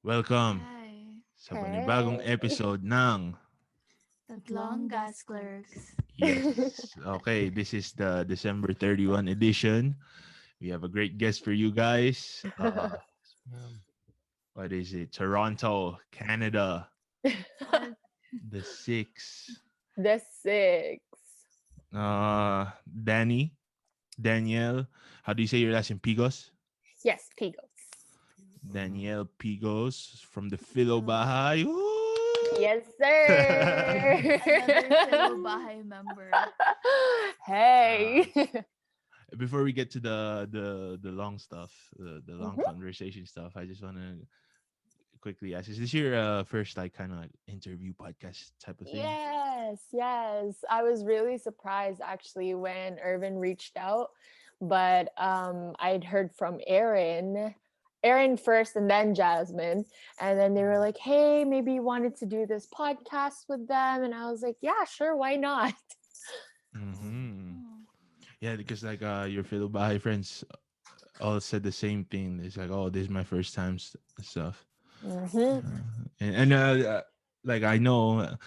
Welcome Hi, sa panibagong Hey. episode ng Tatlong Gas Clerks. Yes. Okay, this is the December 31 edition. We have a great guest for you guys. Um, What is it? Toronto, Canada, Yes. the 6. the six. Dani, Danielle. How do you say your last name? Pigos? Yes, Pigos. Danielle Pigos from the Filo Filo Bahay. Bahay. Woo! Yes, sir. Another Filo Bahay member. Uh, Hey. Before we get to the long stuff, the long Mhm. conversation stuff, I just want to quickly ask: Is this your first like kind of like interview podcast type of thing? Yes. I was really surprised actually when Irvin reached out, but I'd heard from Aaron first and then Jasmine, and then they were like, "Hey, maybe you wanted to do this podcast with them," and I was like, "Yeah, sure, why not?" Mm-hmm. Oh. Yeah, because like your fellow Bahay friends all said the same thing. It's like, oh, this is my first time stuff, Mhm. and like I know.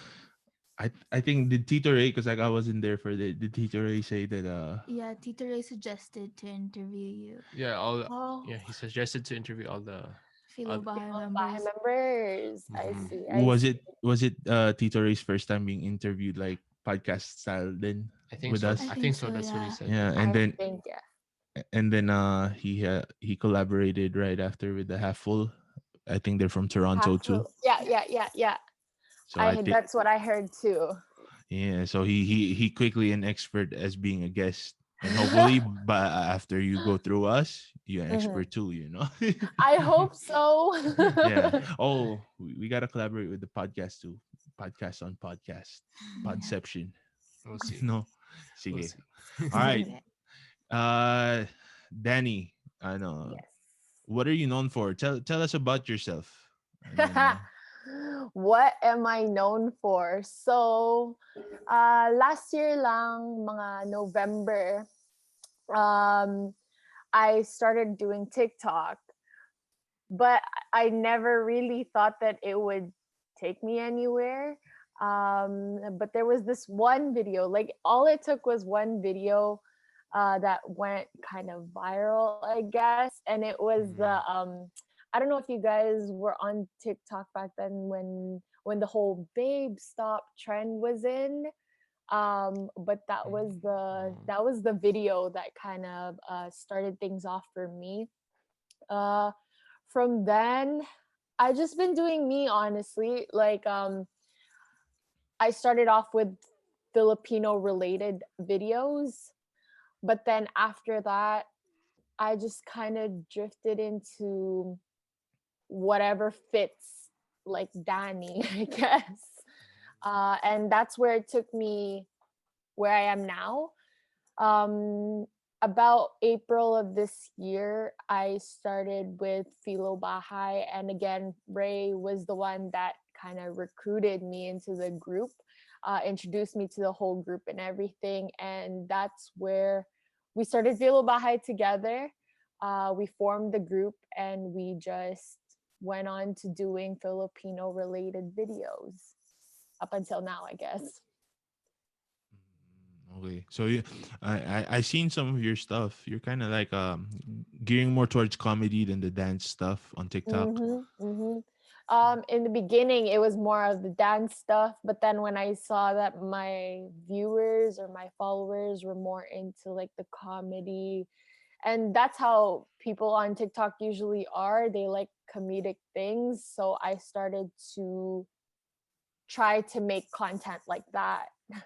I think the Tito Ray because like I wasn't there for the Tito Ray say that Yeah, Tito Ray suggested to interview you. Yeah, all Oh. yeah, he suggested to interview all the Filo other Bahay People buy members. members. I mm-hmm. see. I was see. it Tito Ray's first time being interviewed like podcast style then I think with so. I us? I think think so. so, That's what he yeah. said. Yeah, I think yeah. and then he collaborated right after with the Half Full. I think they're from Toronto Half too. full. Yeah, Yeah. yeah, yeah, yeah. So I I think that's what I heard too. yeah, so he quickly an expert as being a guest. And hopefully but after you go through us, you're an Mhm. expert too, you know. I hope so. Yeah. Oh, we gotta collaborate with the podcast too. Podcast on podcast. Yeah. Podception. We'll see. No. We'll Sige. see. All right. Okay. Uh Danny, I know. Yes. What are you known for? Tell us about yourself. And then What am I known for? So, last year lang, mga November, um, I started doing TikTok, but I never really thought that it would take me anywhere. But there was this one video, like all it took was one video that went kind of viral, I guess. And it was Mm. I don't know if you guys were on TikTok back then when the whole babe stop trend was in. But Mm. that was the video that kind of started things off for me. Uh, from then, I just been doing me honestly. Like I started off with Filipino related videos, but then after that, I just kind of drifted into whatever fits like Dani, I guess. And that's where it took me where I am now. Um, about April of this year, I started with Filo Bahay. And again, Ray was the one that kind of recruited me into the group, introduced me to the whole group and everything. And that's where we started Filo Bahay together. We formed the group and we just went on to doing Filipino related videos up until now, I guess. okay. So you I seen some of your stuff. You're kind of like gearing more towards comedy than the dance stuff on TikTok. Mm-hmm. In the beginning, it was more of the dance stuff, but then when I saw that my viewers or my followers were more into like the comedy, and that's how people on TikTok usually are. They like comedic things, so I started to try to make content like that. Yeah,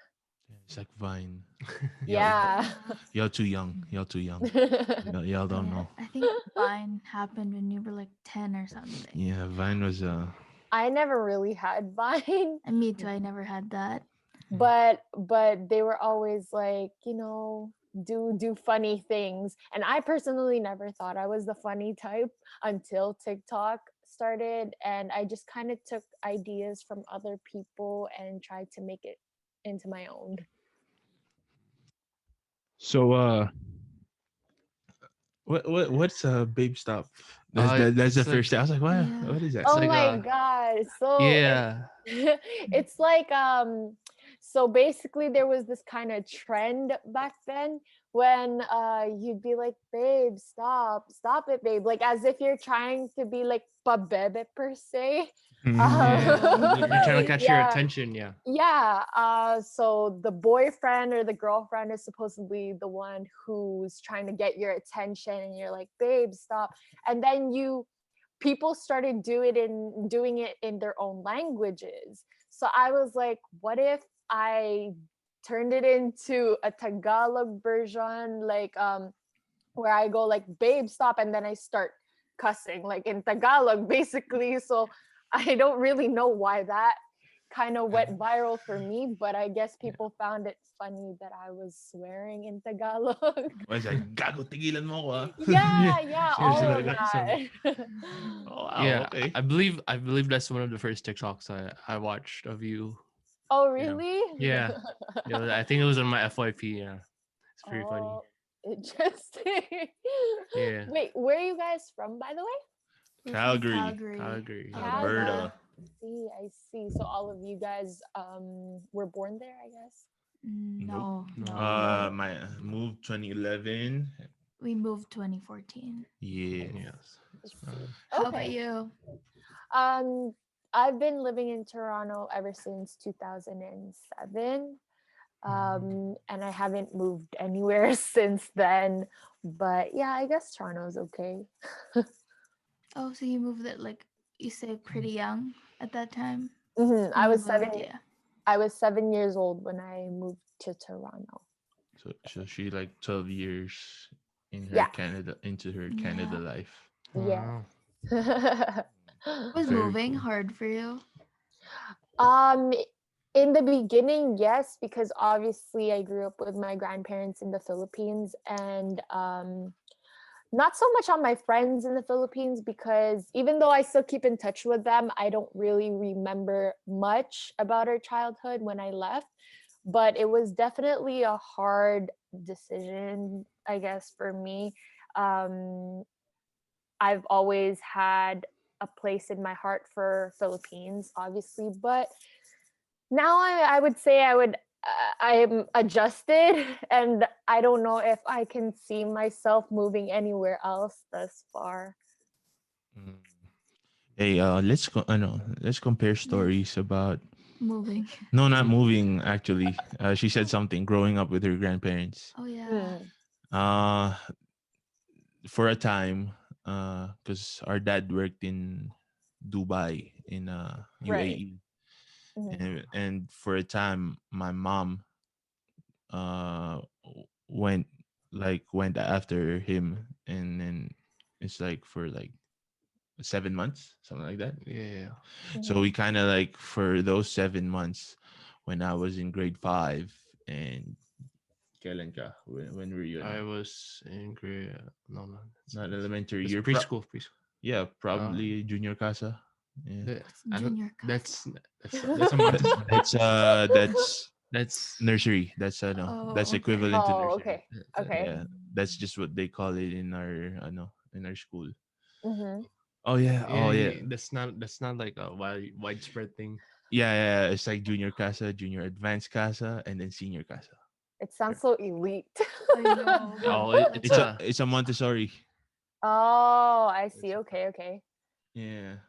it's like Vine. Y'all, Yeah. Yeah. y'all too young. Y'all too young. Y'all don't Yeah. know. I think Vine happened when you were like 10 or something. Yeah, Vine was I never really had Vine. And me too. I never had that. But they were always like, do funny things, and I personally never thought I was the funny type until TikTok started, and I just kind of took ideas from other people and tried to make it into my own. so What's a babe stop? That's the It's like first thing. I was like, what? Yeah. What is that? it's Oh like my god. So yeah. it's like so basically there was this kind of trend back then when you'd be like, babe, stop it, babe. Like as if you're trying to be like pabebe per se. Yeah. Oh. You're trying to catch your Yeah. attention, yeah. Yeah. So the boyfriend or the girlfriend is supposedly the one who's trying to get your attention, and you're like, babe, stop. And then people started doing it in their own languages. So I was like, what if I turned it into a Tagalog version, like where I go like, babe, stop, and then I start cussing like in Tagalog, basically. So I don't really know why that kind of went viral for me, but I guess Yeah. people found it funny that I was swearing in Tagalog. What's that? Gago, tigilan mo ko, ah. Yeah, yeah, There's all Something of like that. that. Oh wow. Yeah, Okay. I believe that's one of the first TikToks I watched of you. Oh, Yeah. really? Yeah. Yeah, I think it was on my FYP, yeah. It's pretty funny. Oh, interesting. Yeah. Wait, where are you guys from, by the way? We're from Calgary, Calgary, Calgary. Alberta. Alberta. I see. So all of you guys were born there, I guess. Nope. No, No. no, no. My moved 2011. We moved 2014. Yeah. Yes. I Uh, see. How about Okay. you? Um, I've been living in Toronto ever since 2007. And I haven't moved anywhere since then. But yeah, I guess Toronto's okay. Oh, so you moved it like you say pretty young at that time when I you was moved, yeah. I was 7 years old when I moved to Toronto. So she like 12 years in her Yeah. Canada into her Canada Yeah. life. wow. Yeah. Was Very moving cool. hard for you? um in the beginning, yes, because obviously I grew up with my grandparents in the Philippines, and not so much on my friends in the Philippines, because even though I still keep in touch with them, I don't really remember much about our childhood when I left. But it was definitely a hard decision, I guess, for me. Um, I've always had a place in my heart for Philippines, obviously, but now I would say I'm adjusted, and I don't know if I can see myself moving anywhere else thus far. Mm. Hey, let's compare Yes. stories about Moving. no, not moving actually. She said something growing up with her grandparents. Oh yeah. Mm, Uh for a time, because our dad worked in Dubai in right. UAE, Mhm. and for a time my mom went went after him, and then it's like for like 7 months, something like that. Yeah. So we Mhm. kind of like for those 7 months when I was in grade five and kailan ka? When were you I ano? was in grade no, Not elementary. it's You're preschool, preschool. yeah, Uh probably junior casa. Yeah. the, What's I don't junior casa? that's a Montessori. That's That's nursery. That's no. That's Oh, okay. equivalent to Oh, nursery. okay. Okay. Yeah, that's just what they call it in our in our school. Mm-hmm. Oh yeah. Oh yeah. that's not like a widespread thing. Yeah, yeah. It's like junior casa, junior advanced casa, and then senior casa. It sounds so elite. I know, but Oh, like it's a It's a Montessori. Oh, I see. It's a- Okay, okay. Yeah.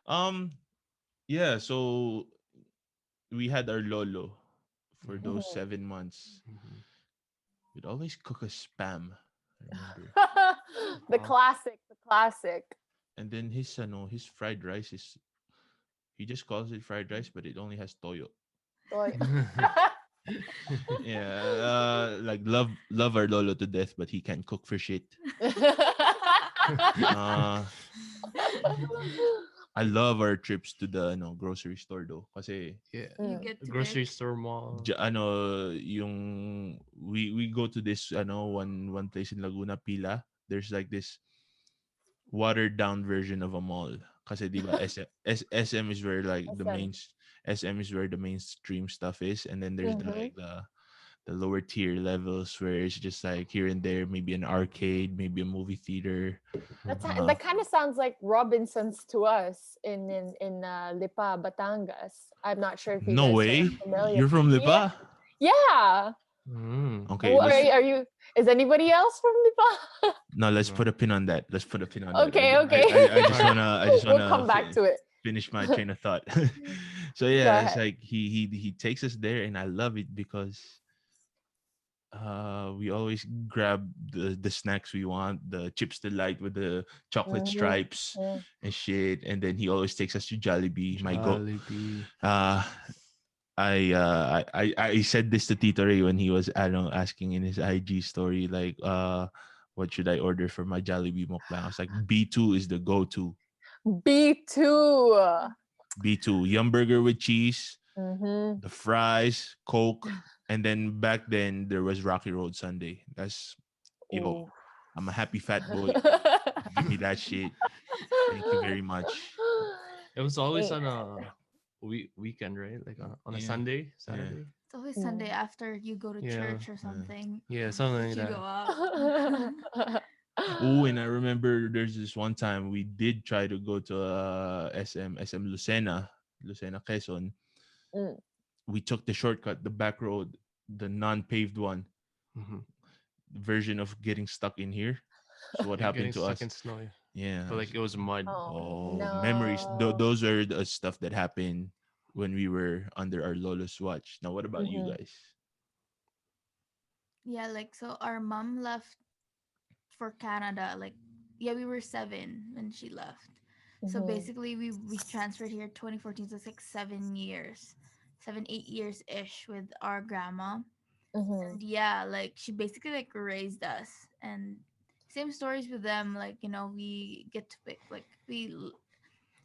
Um. Yeah. So we had our lolo for Mhm, those Mhm. 7 months. mhm. We'd always cook a spam. I remember. The Wow. classic, the classic. And then his fried rice is he just calls it fried rice, but it only has toyo. So, Yeah. Like love our lolo to death, but he can't cook for shit. Uh I love our trips to the grocery store though kasi Yeah. you Mm. get to Grocery pick. store mall. yung we go to this one place in Laguna Pila. There's like this watered down version of a mall. Kasi di ba SM is where like SM. SM is where the mainstream stuff is, and then there's Mhm. the the lower tier levels where it's just like here and there, maybe an arcade, maybe a movie theater. That kind of sounds like Robinsons to us in Lipa, Batangas. I'm not sure if you No guys are way. familiar. You're from Yeah, Lipa? yeah. Mm. Okay, let's Are you? Is anybody else from Lipa? no, let's No. put a pin on that. Let's put a pin on that. Okay, okay. I just wanna We'll come back to it. finish my train of thought. So Go yeah, it's ahead. like he takes us there, and I love it because we always grab the snacks we want, the chips delight with the chocolate Mhm, stripes mm. and shit, and then he always takes us to Jollibee. My go Jollibee. uh I said this to Tito Ray when he was, I don't know, asking in his IG story, like, what should I order for my Jollibee mukbang? I was like, B2 is the go-to. B2. B2, yum burger with cheese, Mm-hmm. the fries, Coke, and then back then there was Rocky Road Sunday. That's, yo, Ooh. I'm a happy fat boy. Give me that shit. Thank you very much. It was always Eh, on a weekend, right? Like on a Yeah. Sunday, Yeah. Saturday. It's always Sunday mm. after you go to Yeah. church or something. Yeah, something like You go that. out. Oh, and I remember there's this one time we did try to go to SM Lucena, Quezon. Mm. We took the shortcut, the back road, the non-paved one Mm-hmm. version of getting stuck in here. So what Getting happened to stuck us? in snow. Yeah. Yeah. But like it was mud. Oh Oh, memories. no. Those are the stuff that happened when we were under our Lolo's watch. Now, what about you Mm-hmm. guys? Yeah, like so our mom left for Canada. Like, yeah, we were 7 when she left. So Mm-hmm. basically, we transferred here 2014. So it's like 7 years, 7 8 years ish with our grandma. Mm-hmm. And yeah, like she basically like raised us. And same stories with them. Like we get to pick. Like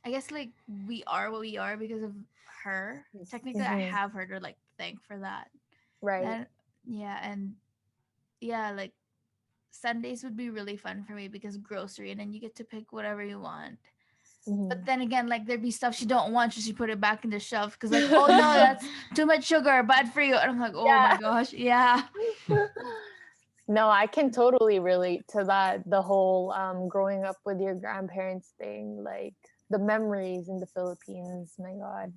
I guess like we are what we are because of her. Technically, I Mm-hmm. have her to like thank for that. Right. And yeah, and yeah, like Sundays would be really fun for me because grocery and then you get to pick whatever you want. But Mm-hmm. then again, like there'd be stuff she don't want, so she put it back in the shelf because like, oh no, that's too much sugar, bad for you. And I'm like, oh my Yeah. gosh, yeah. No, I can totally relate to that. The whole growing up with your grandparents thing, like the memories in the Philippines. My God.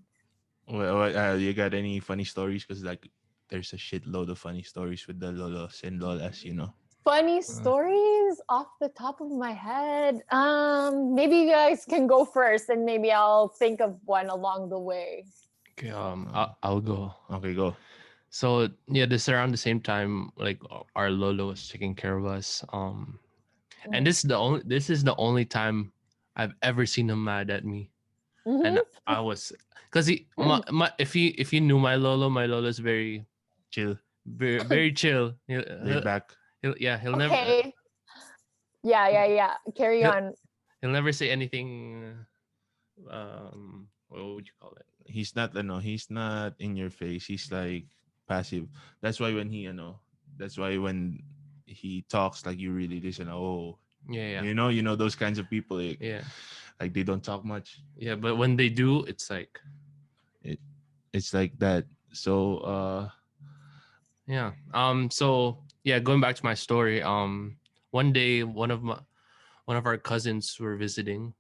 Well, you got any funny stories? Because like, there's a shitload of funny stories with the Lolos and Lolas. Funny Uh, stories off the top of my head. Maybe you guys can go first, and maybe I'll think of one along the way. okay, I'll go. Okay, go. So yeah, this around the same time, like our Lolo was taking care of us. And Mm-hmm. this is the only time I've ever seen him mad at me. And I was, cause if you knew my Lolo's Chill, very chill. laid back. He'll never Okay. Yeah, yeah, yeah. Carry he'll, on. he'll never say anything. What would you call it? He's not, he's not in your face. He's like passive. That's why when that's why when he talks, like you really listen. Oh, Yeah, you know those kinds of people. yeah. Like they don't talk much. Yeah, but when they do, it's like, It it's like that. So yeah. So yeah, going back to my story. One day, one of our cousins were visiting,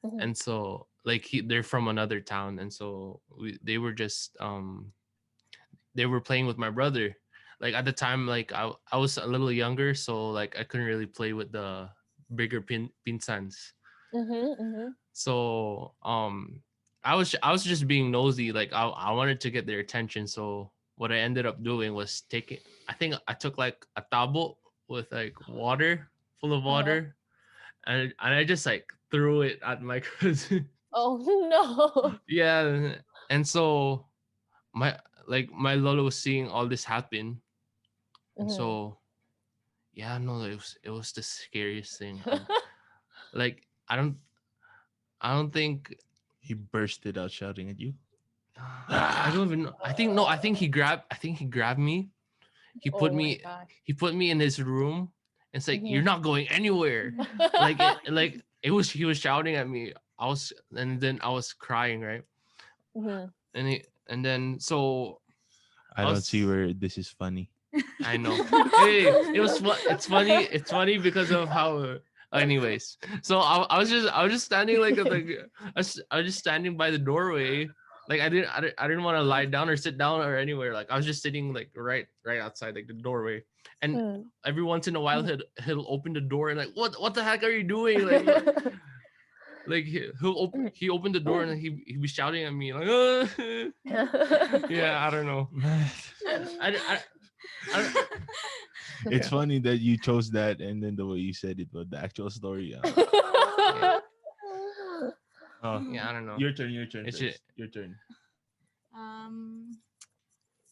Mhm. and so like they're from another town, and so they were playing with my brother. Like at the time, like I was a little younger, so like I couldn't really play with the bigger pinsans. Mhm. Mhm. So I was just being nosy. Like I wanted to get their attention. So what I ended up doing was taking. I think I took like a tabo with like water, full of Uh-huh. water, and I just like threw it at my cousin. Oh no. Yeah, and so my my Lolo was seeing all this happen, and Mhm. so yeah, no, it was the scariest thing. Like I don't think he bursted out shouting at you. I don't even know. I think no. I think he grabbed me. He put Oh my me. gosh. He put me in his room. And it's like you're Mhm. not going anywhere. Like it was. He was shouting at me. And then I was crying, right? Mhm. And then so I I don't see was. where this is funny. I know. Hey, it's funny. It's funny because of how. Anyways, so I was just standing like I was just standing by the doorway. Like I didn't want to lie down or sit down or anywhere. Like I was just sitting like right outside like the doorway. And Mm. every once in a while he'll open the door and like what the heck are you doing? Like he opened the door and he'd be shouting at me like yeah, I don't know. I, I It's yeah. funny that you chose that, and then the way you said it, but the actual story. Yeah. Oh, Yeah, I don't know. your turn. Your turn It's first. just Your turn. Um,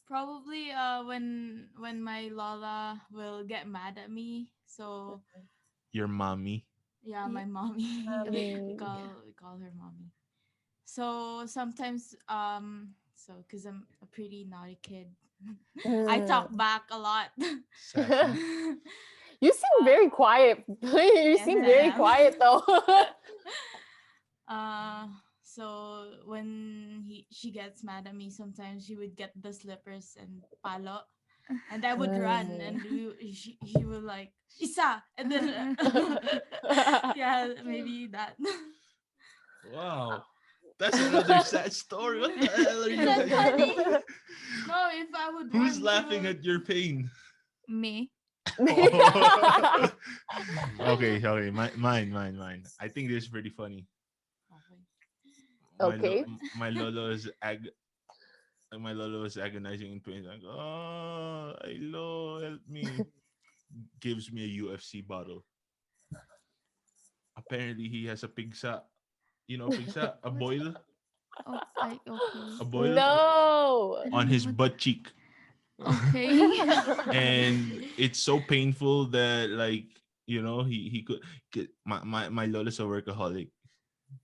Probably when my Lola will get mad at me. So Your mommy. yeah, my mommy. Mm. We call her mommy. So sometimes because I'm a pretty naughty kid, I talk Mm. back a lot. Sassy. You seem very quiet. You Yes, seem I very am. quiet though. uh so when she gets mad at me, sometimes she would get the slippers and palo, and I would run, Mm. and she would like isa, and then yeah, maybe that. Wow. That's another sad story. What the hell are Is you that guys? funny? No, if I would Who's run, she laughing will. at your pain? Me. Okay. Mine. I think this is pretty funny. Okay. Okay. My lolo is my lolo is agonizing in pain. Like, oh, Ilo, help me. Gives me a UFC bottle. Apparently, he has a pigsa. You know, pigsa, a What's boil, oh I okay. a boil No. I on don't know his what. butt cheek, Okay. and it's so painful that he could. My lolo's a workaholic.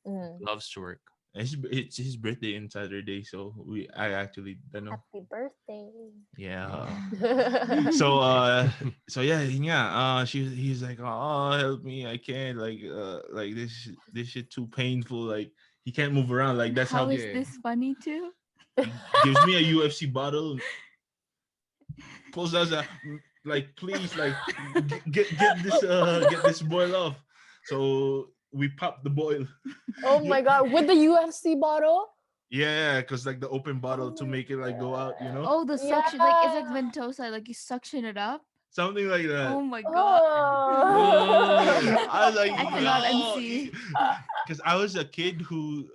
Mm. loves to work. It's his birthday on Saturday, so I actually don't know. Happy birthday. Yeah. Wow. So yeah, yeah. He's like, oh, help me, I can't, like this shit too painful. Like he can't move around. Like that's How how is Yeah. this funny too? he gives me a UFC bottle, pulls us a like, please, like get this boil off. So we pop the boil. Oh You- my god, with the UFC bottle? yeah, because like the open Oh bottle to my make it like go out, Oh, the god. suction, like it's like Yeah. ventosa, like you suction it up. something like that. Oh my god. Oh. Whoa. I was like, I cannot yo, unsee. because I was a kid who,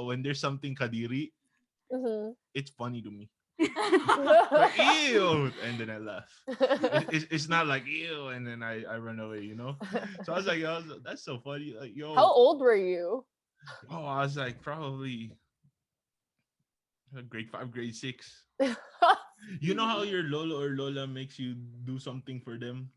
when there's something kadiri, Mhm. it's funny to me. Like, ew, and then I laugh. It's not like ew, and then I run away, you know. So I was like, that's so funny. Like, How yo, old were you? I was like probably grade 5, grade 6. You know how your lolo or lola makes you do something for them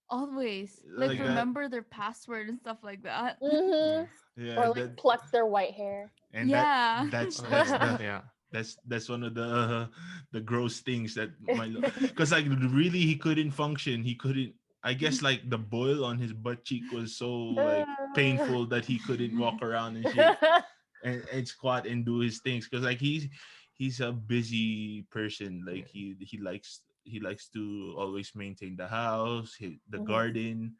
Always. Like like that. remember their password and stuff like that. Hmm. Yeah, Or like that pluck their white hair. and that Yeah. that's the Yeah. that's one of the gross things that because like really he couldn't function. He couldn't. I guess like the boil on his butt cheek was so like painful that he couldn't walk around and shit and squat and do his things because like he's a busy person. Like he likes to always maintain the house, the Mhm. garden.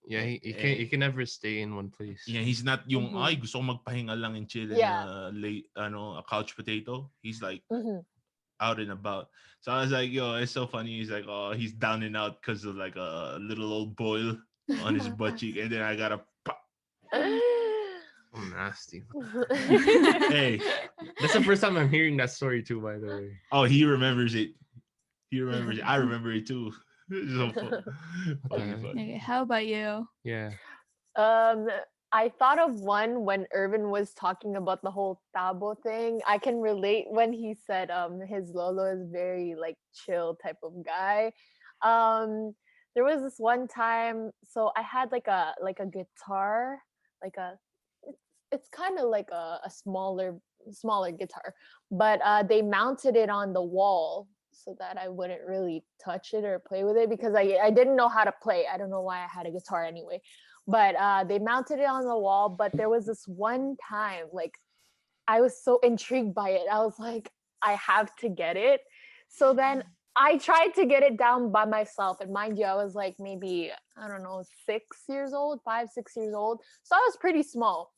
Yeah, he Eh, can never stay in one place. yeah, he's not yung Mhm. ay gusto ko magpahinga lang and chill in Yeah. a couch potato. He's like Mhm. out and about. So I was like, yo, it's so funny. He's like, oh, he's down and out because of like a little old boil on his butt cheek, and then I gotta pop. Oh, nasty. Hey, That's the first time I'm hearing that story too, by the way. oh, he remembers it. He remembers it. I remember it too. It's so What the funny, heck? funny. Okay, how about you? Yeah. Um, I thought of one when Irvin was talking about the whole tabo thing. I can relate when he said his Lolo is very like chill type of guy. Um, there was this one time, so I had like a guitar, like a it's kind of like a smaller guitar, but they mounted it on the wall so that I wouldn't really touch it or play with it because I didn't know how to play. I don't know why I had a guitar anyway, but they mounted it on the wall. But there was this one time, like I was so intrigued by it. I was like, I have to get it. So then I tried to get it down by myself. And mind you, I was like maybe, I don't know, 6 years old, 5, 6 years old. So I was pretty small.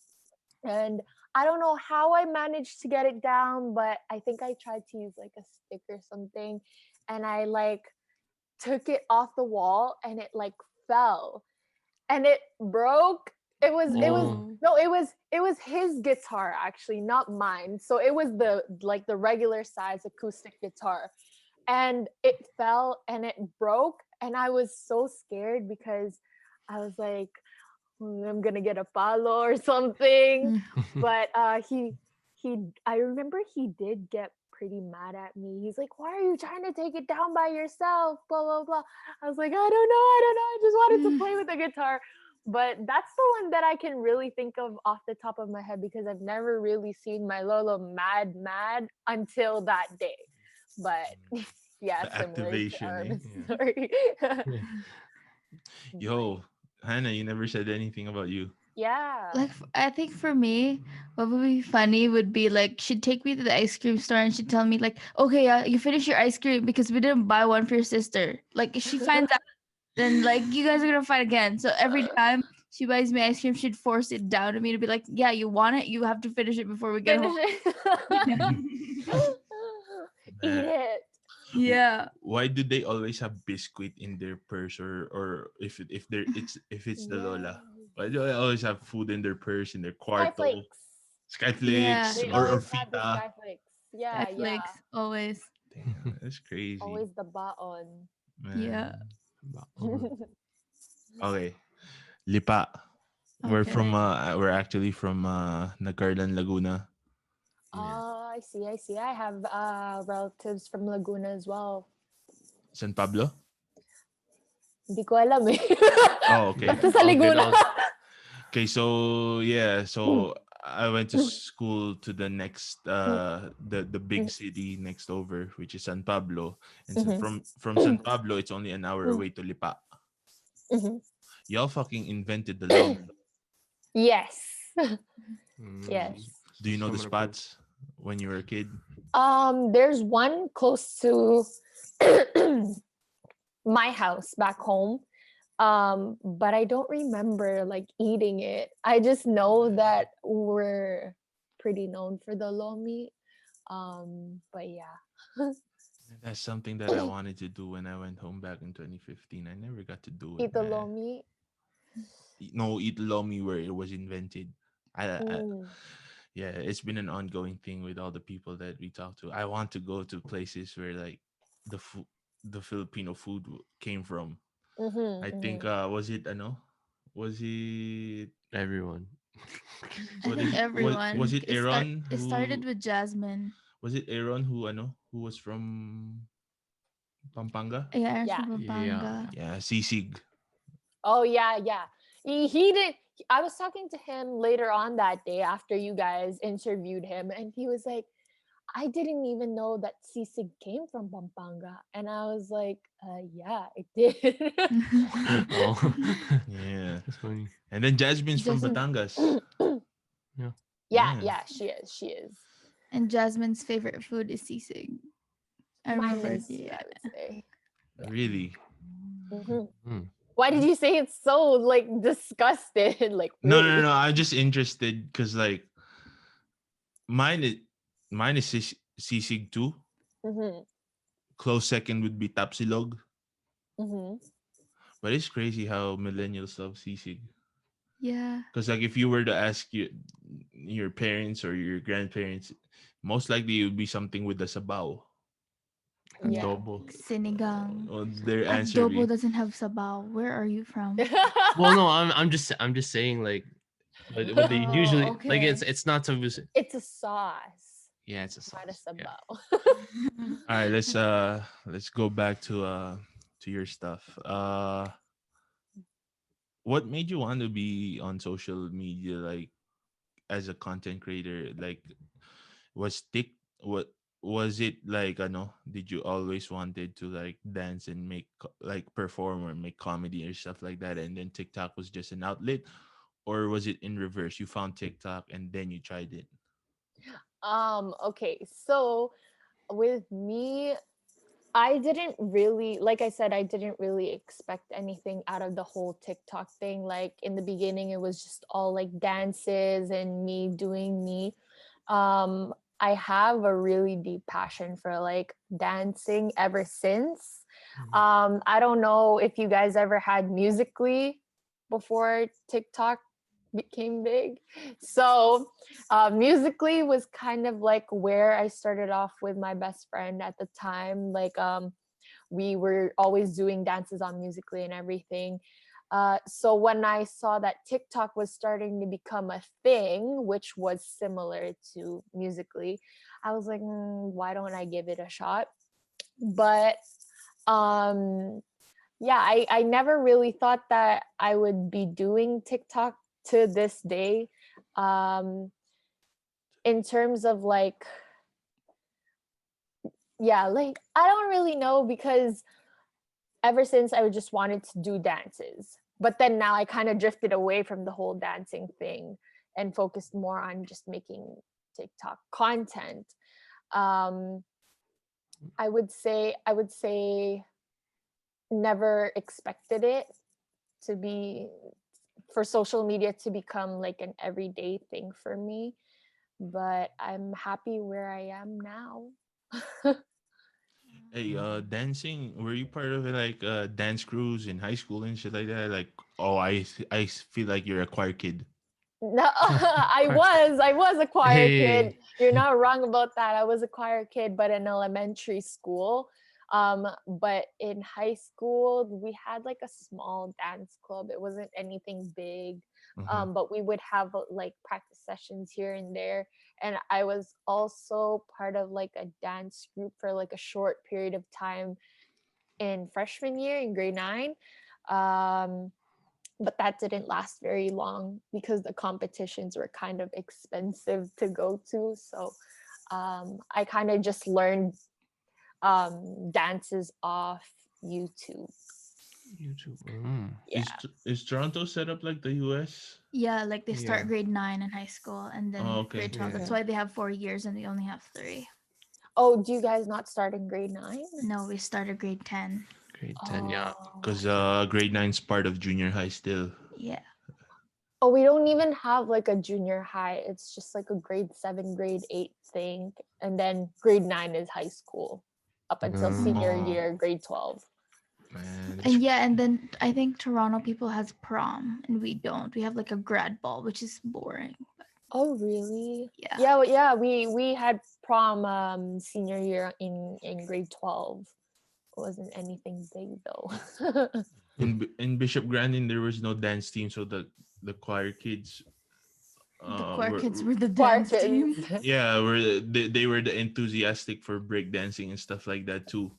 And I don't know how I managed to get it down, but I think I tried to use like a stick or something. And I like took it off the wall and it like fell and it broke. It was Oh. Oh. no, it was his guitar actually, not mine. So it was the regular size acoustic guitar. And it fell and it broke and I was so scared because I was like, I'm gonna get a follow or something. Mm. But he I remember he did get pretty mad at me. He's like, why are you trying to take it down by yourself? Blah blah blah. I was like, I don't know. I just wanted to play with the guitar. But that's the one that I can really think of off the top of my head because I've never really seen my Lolo mad until that day. But yeah, The similar to activation, eh? Armin's Yeah. story. Yo, Hannah, you never said anything about you. Yeah. Like I think for me, what would be funny would be like she'd take me to the ice cream store and she'd tell me like, okay, you finish your ice cream because we didn't buy one for your sister. Like if she finds out, then like you guys are gonna fight again. So every time she buys me ice cream, she'd force it down to me to be like, yeah, you want it, you have to finish it before we get Finish home. it. Eat Man, it. Yeah. why do they always have biscuit in their purse or if they're if it's the Yes. Lola? Why do they always have food in their purse in their kwarto? Skyflakes. Yeah. Skyflakes They or always have the fita. skyflakes. Yeah, yeah. Netflix always. Damn, that's crazy, Always the baon. Yeah. man. Oh. Okay, Lipa. Okay. We're actually from Nagarlan, Laguna. Yeah. Oh, I see, I see. I have relatives from Laguna as well. San Pablo. Hindi ko alam eh. Oh, okay. Basta sa All good. Laguna. All Okay, so yeah, so I went to school to the next the big city next over, which is San Pablo. And so from San Pablo, it's only an hour away to Lipa. Y'all fucking invented the lomi. Yes. Mm. Yes. Do you know the Summer food. spots when you were a kid? There's one close to my house back home. But I don't remember like eating it. I just know that we're pretty known for the lomi. But yeah. That's something that I wanted to do when I went home back in 2015. I never got to do it, Eat the man. lomi. No, eat lomi where it was invented. I Mm. yeah, it's been an ongoing thing with all the people that we talk to. I want to go to places where like the Filipino food came from. Mm-hmm, I think mm-hmm. was it ano? Was it Everyone. I what think is was everyone. it Aaron It started who with Jasmine. was it Aaron who ano who was from Pampanga? Yeah, I'm Yeah. from Yeah. Pampanga. Yeah, Sisig. Oh yeah, yeah. He did. I was talking to him later on that day after you guys interviewed him, and he was like, "I didn't even know that sisig came from Pampanga," and I was like, "Yeah, it did." Oh. Yeah. That's funny. And then Jasmine's from Jasmine Batangas. Yeah. Yeah, Yeah. yeah, she is. She is. and Jasmine's favorite food is sisig. I Mine remember. is, Yeah. I would say. Yeah. Really? Hmm. Mm. Why did you say it's so like disgusted? Like No, no, no, really? no. I'm just interested because like mine is Sisig too. Mm-hmm. Close second would be Tapsilog. Mm-hmm. But it's crazy how millennials love sisig. Yeah. Because like if you were to ask your parents or your grandparents, most likely it would be something with the sabaw. Yeah. Adobo. Sinigang. Their answer Adobo be doesn't have sabaw. Where are you from? Well, no, I'm just saying like what they Oh, usually like okay. it's not to It's a sauce, yeah, it's a not a sauce. Yeah. sabaw. all right, let's go back to your stuff. What made you want to be on social media like as a content creator? Like was tick what was it like did you always wanted to like dance and make like perform or make comedy or stuff like that and then TikTok was just an outlet, or was it in reverse? You found TikTok and then you tried Okay, so with me, I didn't really, like I said, I didn't really expect anything out of the whole TikTok thing. Like in the beginning, it was just all like dances and me doing me. I have a really deep passion for like dancing ever since. Mhm. I don't know if you guys ever had Musically before TikTok became big. So, Musically was kind of like where I started off with my best friend at the time. Like, we were always doing dances on Musically and everything. So when I saw that TikTok was starting to become a thing, which was similar to Musically, I was like, why don't I give it a shot? But um, yeah, I never really thought that I would be doing TikTok to this day. Um, in terms of like, yeah, like I don't really know because ever since I just wanted to do dances. But then now I kind of drifted away from the whole dancing thing and focused more on just making TikTok content. Um, I would say never expected it to be for social media to become like an everyday thing for me, but I'm happy where I am now. Hey, dancing. Were you part of like dance crews in high school and shit like that? Like, oh, I feel like you're a choir kid. No, I was a choir kid. Hey. You're not wrong about that. I was a choir kid, but in elementary school. But in high school, we had like a small dance club. It wasn't anything big. Uh-huh. But we would have like practice sessions here and there. And I was also part of like a dance group for like a short period of time in freshman year in grade nine. Um, but that didn't last very long because the competitions were kind of expensive to go to. So I kind of just learned dances off YouTube. YouTube. Mm. Yeah. Is Toronto set up like the US? Yeah, like they Yeah. start grade 9 in high school and Oh, then okay. grade 12. That's Mhm. why they have 4 years and we only have 3. Oh, do you guys not start in grade nine? No, we started grade 10. Grade 10. Yeah. Oh. Because grade nine's part of junior high still. Yeah. Oh, we don't even have like a junior high. It's just like a grade seven, grade eight thing. And then grade nine is high school up until senior Mm. Oh year, grade 12. man, that's And yeah, and then I think Toronto people has prom and we don't. We have like a grad ball, which is boring. Oh, really? Yeah. Yeah, yeah. We had prom senior year in grade 12. It wasn't anything big though. in Bishop Grandin there was no dance team, so the choir kids The choir were kids were the Choir dance kids. team. yeah they were the enthusiastic for break dancing and stuff like that too.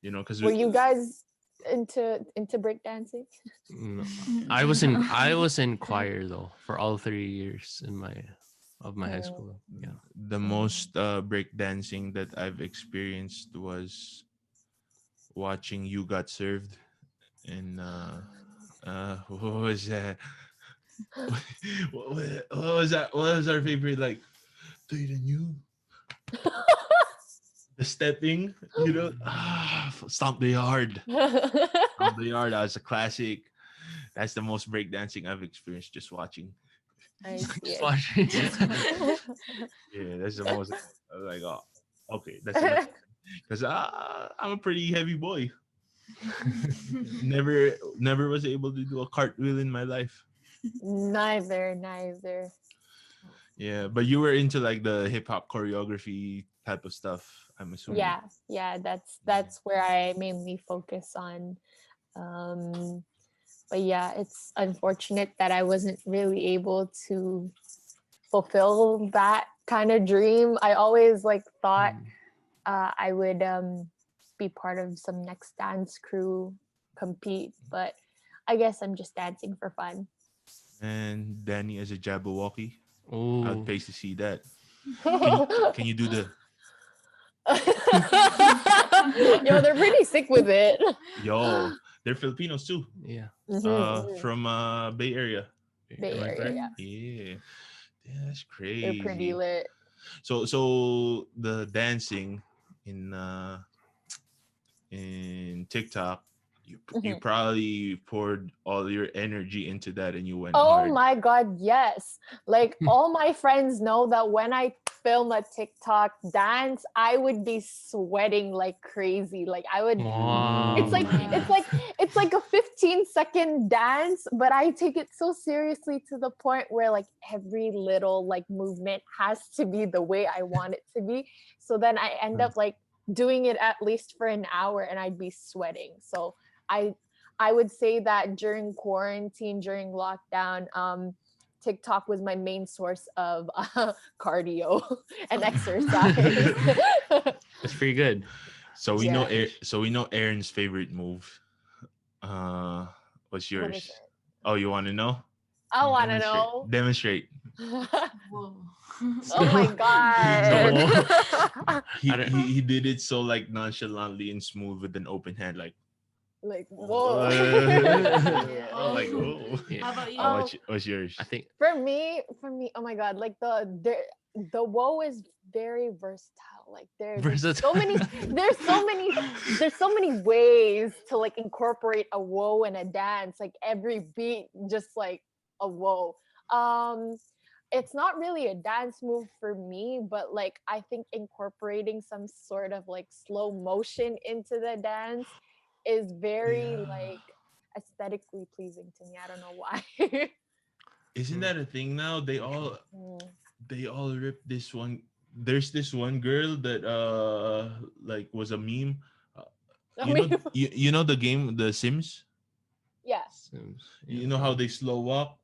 You know, because Were you guys into breakdancing? No. I No. was in choir though for all 3 years in my of my high Mm, school. Yeah. the mm. most break dancing that I've experienced was watching You Got Served and what was that? What was that? What was our favorite like? Tighten you, the stepping, you know, stomp the yard. Stomp the yard. That was a classic. That's the most breakdancing I've experienced just watching. I see. Just I watching. Just see. Yeah, that's the most. I was like, oh, okay, that's enough. Because I'm a pretty heavy boy. Never was able to do a cartwheel in my life. Neither. Yeah, but you were into like the hip hop choreography type of stuff, I'm assuming. Yeah, that's where I mainly focus on. Um, but yeah, it's unfortunate that I wasn't really able to fulfill that kind of dream. I always like thought Mm. I would be part of some next dance crew, compete, but I guess I'm just dancing for fun. And Danny as a Jabberwocky, I'd Oh. pay to see that. Can you do the Yo, they're pretty sick with it. yo? They're Filipinos too. Yeah. Mhm. From Bay Area. Bay Am I Area, correct? yeah, Yeah. That's they're pretty crazy. lit. So the dancing in in TikTok, you Mhm. probably poured all your energy into that and you went Oh hard. my God, yes. Like all my friends know that when I film a TikTok dance, I would be sweating like crazy. Like I would it's Wow. like it's like it's like a 15-second dance, but I take it so seriously to the point where like every little like movement has to be the way I want it to be. So then I end up like doing it at least for an hour and I'd be sweating. So I I would say that during quarantine, during lockdown, TikTok was my main source of cardio and exercise. That's pretty good. So we know Yeah. So we know Aaron's favorite move. Uh, what's What is yours? it? Oh, you want to know? I want to Demonstrate. know. Demonstrate. Whoa. Oh my So God. I don't, he did it so like nonchalantly and smooth with an open hand, like. Like, whoa. I was like, oh. yeah. How about you? Oh, Um, what's yours? I think for me, oh my God, like the woe is very versatile. Like there's so versatile. many, there's so many, there's so many ways to like incorporate a woe in a dance. Like every beat, just like a woe. Um, it's not really a dance move for me, but like I think incorporating some sort of like slow motion into the dance is very Yeah. like aesthetically pleasing to me. I don't know why. Isn't Mm. that a thing now? Mm. They all rip this one. There's this one girl that like was a meme. Uh, I mean, you know the game The Sims. yeah. Sims. Yeah, You know how they slow walk.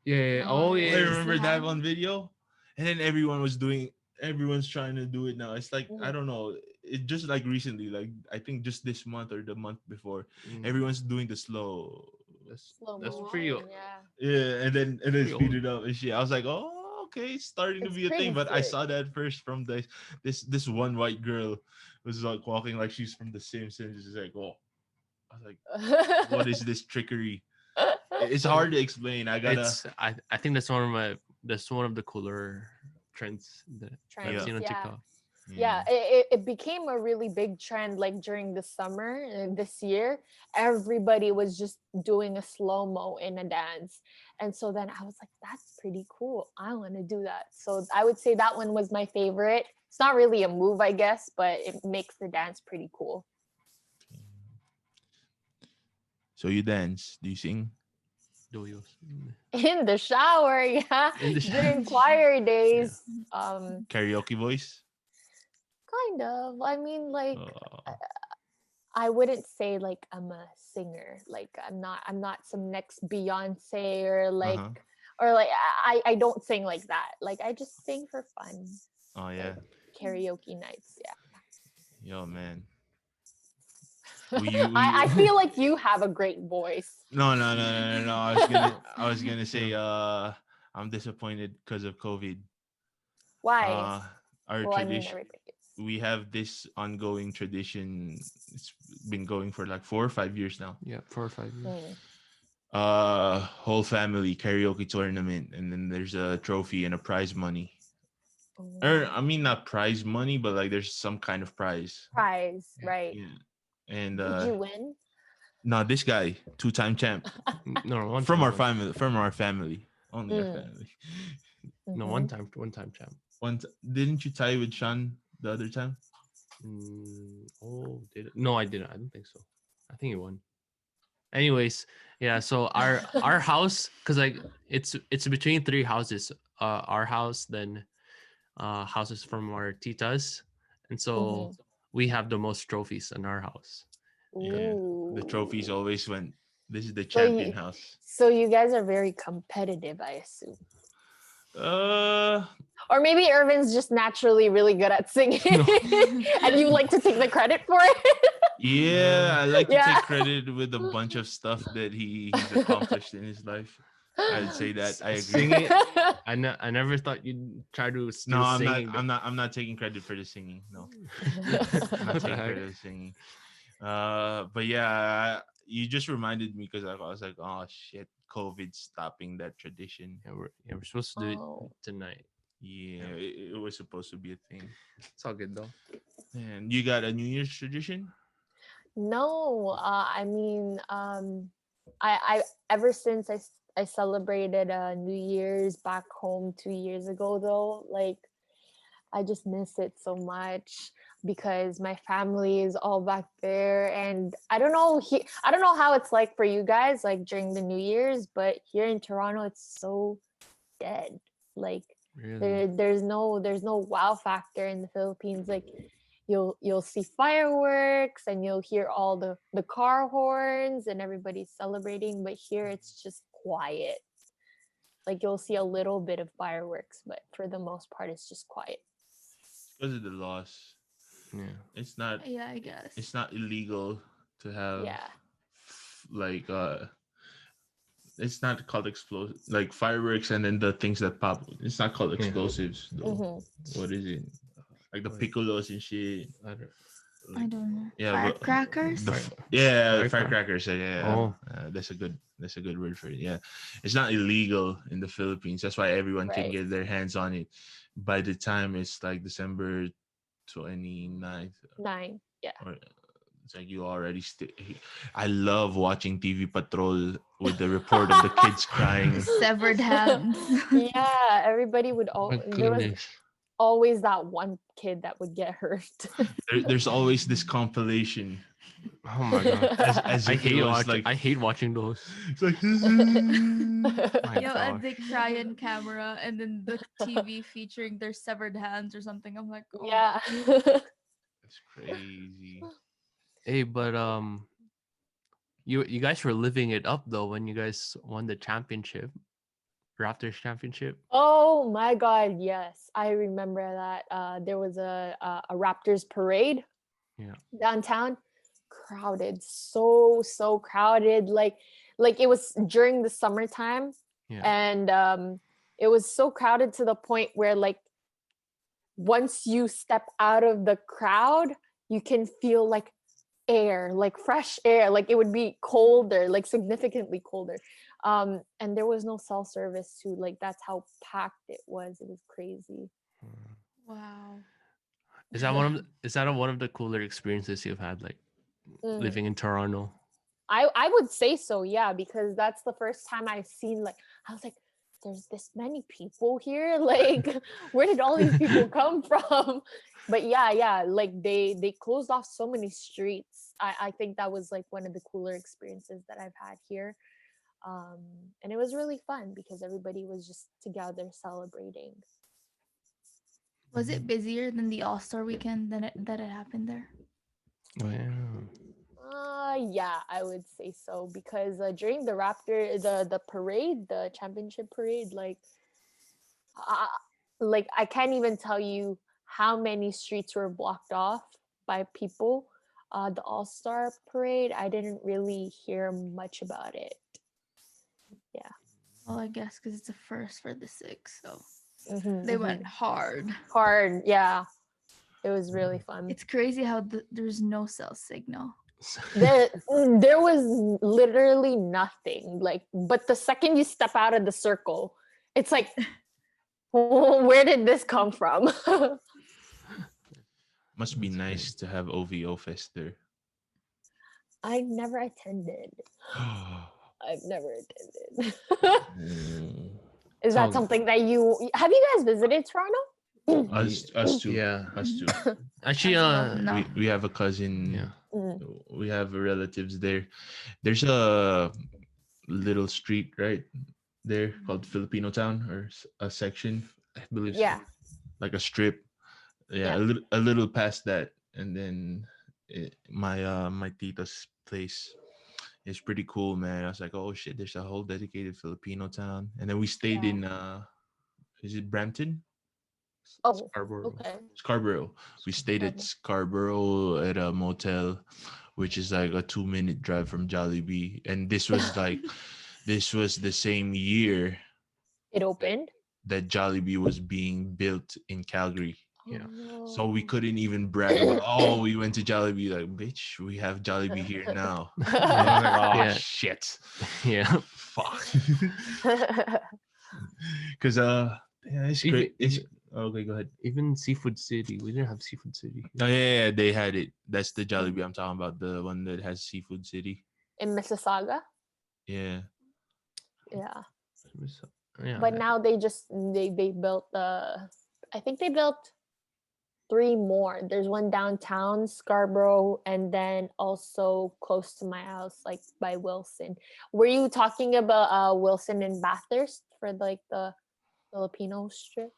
yeah, yeah. Oh, Oh yeah, Oh, I yeah. just the remember that hand. one video, and then everyone's trying to do it now. It's like I Mhm. don't know. It just like recently, like I think just this month or the month before, Mm, everyone's doing the slow. that's Slow that's Whoa. pretty motion, yeah. Yeah, and then pretty speed old. it up and shit. I was like, oh, okay, it's starting to It's be a thing. pretty But I sick. saw that first from this one white girl was like walking like she's from The Sims, and just like, oh, I was like, what is this trickery? It's hard to explain. I gotta, I think that's one of the cooler trends that I've yeah, Trends, seen on yeah. TikTok. Yeah, yeah. it became a really big trend like during the summer this year. Everybody was just doing a slow mo in a dance. And so then I was like, that's pretty cool. I want to do that. So I would say that one was my favorite. It's not really a move, I guess, but it makes the dance pretty cool. So you dance? Do you sing? Doyos. In the shower, yeah. In the During Sure. choir yeah. days, Karaoke voice? kind of. I mean, like Uh, I wouldn't say like I'm a singer. Like I'm not some next Beyonce uh-huh. or like I don't sing like that. Like I just sing for fun. Oh Like yeah. karaoke nights. Yo man. Yeah. I We feel like you have a great voice. no. I was gonna say Yeah. I'm disappointed because of COVID. Why? Uh our Well, I mean tradition everybody is. we have this ongoing tradition. It's been going for like 4 or 5 years now. Yeah, 4 or 5 years. Mm. Whole family karaoke tournament, and then there's a trophy and a prize money. Or Mm. I mean not prize money, but like there's some kind of prize. Prize, right? Yeah. And Did you win? no, this guy, two-time champ. No, From our family, only our Mm. family. no, Mm-hmm. one time champ. Didn't you tie with Sean the other time? Oh, did it? No, I didn't. I don't think so. I think he won. Anyways, yeah. So our house, cause like it's between three houses. Our house, then houses from our titas, and so Mm-hmm. we have the most trophies in our house. Yeah. Yeah, the trophies Ooh. always went. This is the So champion you, house. so you guys are very competitive, I assume. Uh, Or maybe Irvin's just naturally really good at singing No. and you like to take the credit for it. yeah, I like to Yeah. take credit with a bunch of stuff that he's accomplished in his life. I'd say that I agree. Singing. I never thought you'd try to No, steal singing. I'm not taking credit for the singing. No, I'm not What the taking heck? credit for singing. But yeah, you just reminded me because I was like, oh shit, COVID stopping that tradition. We're supposed to do it Oh. tonight. Yeah, Yeah. it was supposed to be a thing. It's all good though. And you got a New Year's tradition? No, I mean, I ever since I celebrated New Year's back home 2 years ago, though, like I just miss it so much because my family is all back there, and I don't know I don't know how it's like for you guys, like during the New Year's, but here in Toronto, it's so dead. Like Really? there's no wow factor in the Philippines. Like you'll see fireworks and you'll hear all the car horns and everybody's celebrating, but here it's just quiet. Like you'll see a little bit of fireworks, but for the most part it's just quiet. Because of the laws. Yeah. It's not Yeah, I guess. it's not illegal to have Yeah. like it's not called explosive like fireworks and then the things that pop. It's not called Yeah. explosives though. Mm-hmm. What is it? Like the Like- piccolos and shit. I don't. I don't know. Yeah, but Firecrackers? the Firecracker- firecrackers. Yeah, Oh. that's a good word for it. Yeah, it's not illegal in the Philippines. That's why everyone can Right. get their hands on it. By the time it's like December 29th, 9. Yeah. or it's like you already. I love watching TV Patrol with the report of the kids crying. Severed hands. Yeah, everybody would My there was goodness. always that one kid that would get hurt. There's always this compilation. Oh my god. As I if it hate was watching. like I hate watching those. it's like My Yo, and gosh. they cry in camera, and then the TV featuring their severed hands or something. I'm like, oh. Yeah. that's crazy. Hey, but you guys were living it up though when you guys won the championship, Raptors championship. Oh my God, yes. I remember that. There was a Raptors parade Yeah. downtown. Crowded, so crowded. Like it was during the summertime, Yeah. and it was so crowded to the point where like once you step out of the crowd, you can feel like air, like fresh air. Like it would be colder, like significantly colder. And there was no cell service too. Like that's how packed it was. It was crazy. Wow. Is that one of the cooler experiences you've had, like Mm. living in Toronto? I would say so, yeah, because that's the first time I've seen, like, I was like, there's this many people here. Like, where did all these people come from? But yeah, like they closed off so many streets. I think that was like one of the cooler experiences that I've had here. And it was really fun because everybody was just together celebrating. Was it busier than the All Star weekend that it happened there? Oh, yeah. Yeah, I would say so because during the the parade, the championship parade, like I can't even tell you how many streets were blocked off by people. The All-Star parade, I didn't really hear much about it. Well, I guess because it's a first for the six, so Mhm, they mhm. went hard. hard. Yeah, it was really fun. It's crazy how there's no cell signal. There was literally nothing. Like, but the second you step out of the circle, it's like, where did this come from? Must be That's nice to have OVO Fest there. I never attended. I've never attended. Mm. Is that Sounds- something that have you guys visited Toronto? Us too. Yeah. Us too. Actually, No. We have a cousin. yeah. Mm. We have relatives there. There's a little street right there called Filipino Town, or a section, I believe. Yeah. Like a strip. Yeah, Yeah. a little past that, and then my tita's place is pretty cool, man. I was like, oh shit, there's a whole dedicated Filipino town, and then we stayed Yeah. in is it Brampton? Oh, Scarborough. okay. Scarborough. We stayed at Scarborough at a motel, which is like a 2-minute drive from Jollibee. And this was this was the same year It opened. that Jollibee was being built in Calgary. Yeah. So we Oh. couldn't even brag about, oh, we went to Jollibee. Like, bitch, we have Jollibee here now. I was like, oh, Yeah. shit. Yeah. Fuck. Because, yeah, it's great. Okay, go ahead. Even Seafood City, we didn't have Seafood City. Oh yeah, they had it. That's the Jollibee I'm talking about. The one that has Seafood City. In Mississauga. Yeah. Yeah. Yeah, But now they built I think they built three more. There's one downtown Scarborough, and then also close to my house, like by Wilson. Were you talking about Wilson and Bathurst for like the Filipino strip?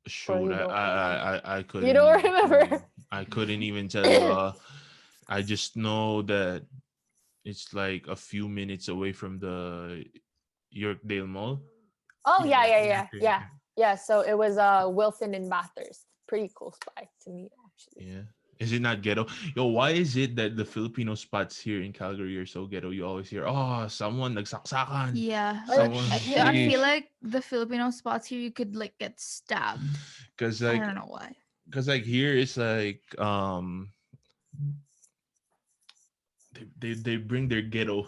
Or Shoot, you don't remember? I You couldn't don't even tell you. remember? I couldn't even tell you. I just know that it's like a few minutes away from the Yorkdale Mall. Oh yeah, yeah, yeah, yeah, yeah, yeah, yeah. So it was Wilson and Bathurst. Pretty close by to me actually. Yeah. Is it not ghetto? Yo, why is it that the Filipino spots here in Calgary are so ghetto? You always hear, oh, someone nagsaksakan. Yeah, like Someone. I Yeah. feel Sheesh. like the Filipino spots here you could like get stabbed. Cause I like, don't know why. cause like here it's like they bring their ghetto,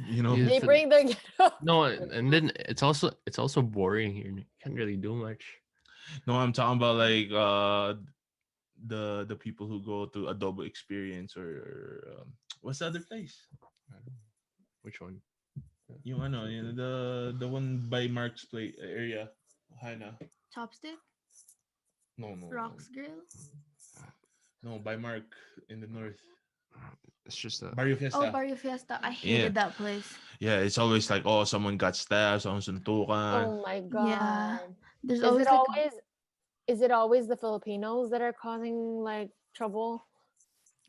you know. You They feel- bring their ghetto. no, and then it's also boring here. You can't really do much. No, I'm talking about like the people who go to Adobo Experience or what's the other place? Which one? Yung ano, yung the one by Mark's play area. Hana. Chopstick, No. Rocks Grill. No, by Mark in the north. It's just a Barrio Oh, Fiesta. Barrio Fiesta. I Yeah. hated that place. Yeah, it's always like, oh, someone got stabbed, someone suntukan. Oh my Yeah, god. there's Is always it like always is it always the Filipinos that are causing like trouble?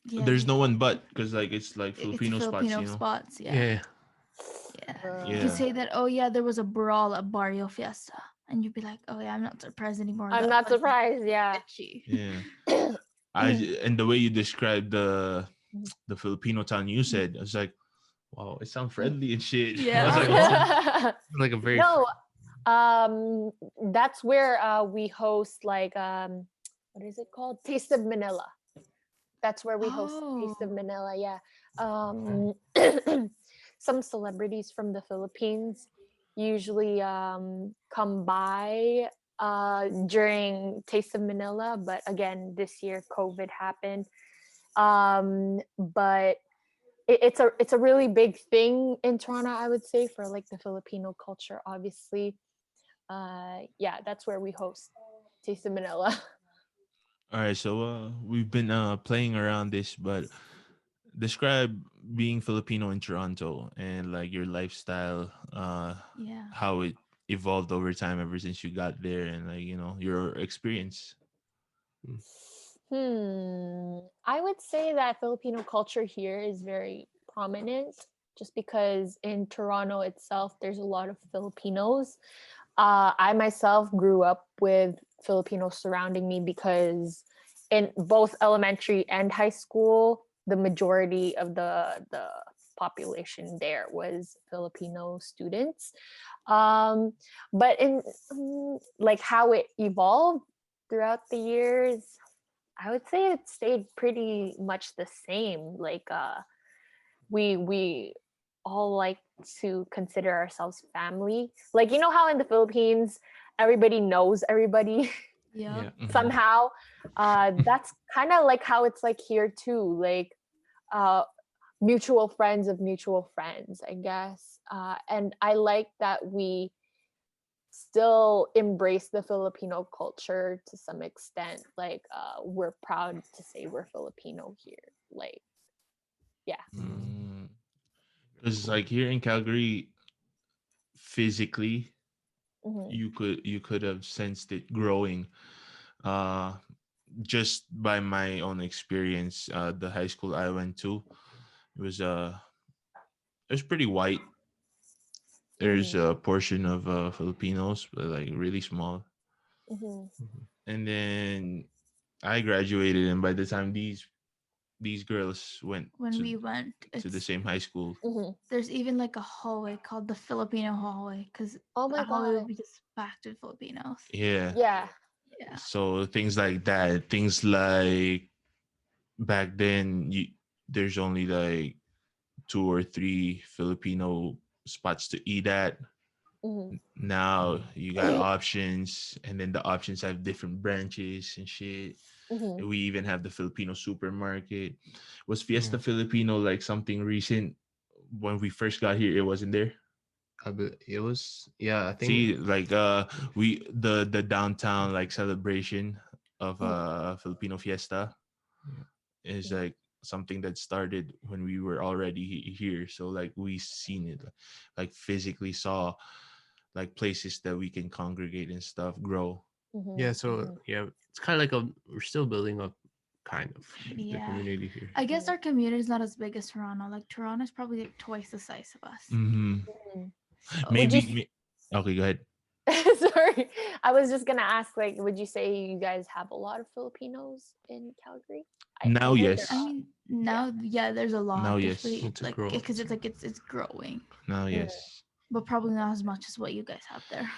yeah, There's just- no one but because like it's like it's Filipino spots, Filipino you know. spots. Yeah, yeah. yeah. You Yeah. could say that. Oh yeah, there was a brawl at Barrio Fiesta, and you'd be like, oh yeah, I'm not surprised anymore. I'm That not place is surprised, yeah. bitchy. Yeah. And the way you described the Filipino town you said, I was like, wow, it sounds friendly and shit. I was like, oh. Yeah. Like a very No, that's where we host like what is it called? Taste of Manila. That's where we host Taste of Oh. Manila, yeah. Some celebrities from the Philippines usually come by during Taste of Manila, but again this year COVID happened. But it's a really big thing in Toronto, I would say, for like the Filipino culture, obviously. Yeah, that's where we host Taste of Manila. All right, so we've been playing around this, but describe being Filipino in Toronto and like your lifestyle, Yeah. how it evolved over time ever since you got there, and like your experience. I would say that Filipino culture here is very prominent just because in Toronto itself, there's a lot of Filipinos. I myself grew up with Filipinos surrounding me because in both elementary and high school, the majority of the population there was Filipino students. But in like how it evolved throughout the years, I would say it stayed pretty much the same. Like we all like to consider ourselves family. Like you know how in the Philippines everybody knows everybody Yeah. Mhm. somehow. That's kind of like how it's like here too. Like mutual friends of mutual friends, I guess. And I like that we still embrace the Filipino culture to some extent. Like we're proud to say we're Filipino here. Like yeah. Because like here in Calgary, physically, Mhm. you could have sensed it growing. Uh, just by my own experience, the high school I went to, it was it was pretty white. There's Mhm. a portion of Filipinos, but like really small. Mhm. And then I graduated, and by the time these girls went When we went, to the it's same high school, Mhm. there's even like a hallway called the Filipino hallway because Oh the my hallway god. would be just packed with Filipinos. yeah. Yeah. Yeah. So things like that, things like back then, there's only like two or three Filipino spots to eat at. Mhm. Now you got options, and then the options have different branches and shit. Mhm. We even have the Filipino supermarket. Was Fiesta Yeah. Filipino like something recent? When we first got here, it wasn't there. It was, yeah, I think. See, like we the downtown like celebration of Mhm. Filipino Fiesta Yeah. is Mhm. like something that started when we were already here. So like we seen it, like physically saw like places that we can congregate and stuff grow. Yeah, Mhm. so Mhm. yeah, it's kind of like we're still building up kind of the Yeah. community here. I guess Mhm. our community is not as big as Toronto. Like Toronto is probably like twice the size of us. Mm-hmm. Mhm. So Would you Maybe. Okay, go ahead. sorry, I was just gonna ask, like, would you say you guys have a lot of Filipinos in Calgary? I Now, heard there I yes. are. mean, Yeah. now, yeah, there's a Now, lot. There's yes. really It's a like grow. because it's like it's growing, Now, Mm, yes. but probably not as much as what you guys have there.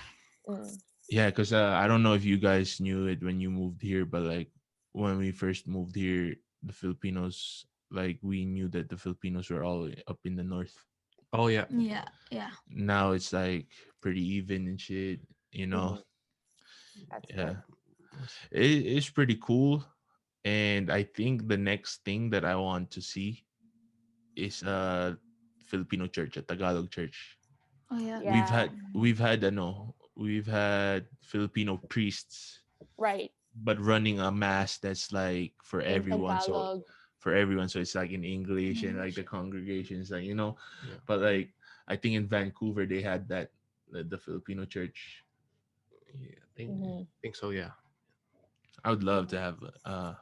mm, Yeah, because I don't know if you guys knew it when you moved here, but like when we first moved here, the Filipinos, like we knew that the Filipinos were all up in the north. Oh yeah. Yeah, yeah. Now it's like pretty even and shit, you know? mhm. That's Yeah. good. It's pretty cool. And I think the next thing that I want to see is Filipino church, a Tagalog church. Oh yeah. Yeah. We've had Filipino priests, Right. but running a mass that's like for In everyone. So Tagalog. it's like in English, and like the English. congregations, like Yeah. but like I think in Vancouver they had that, the Filipino church. Yeah, Mhm. think so. Yeah. I would love to Mhm. have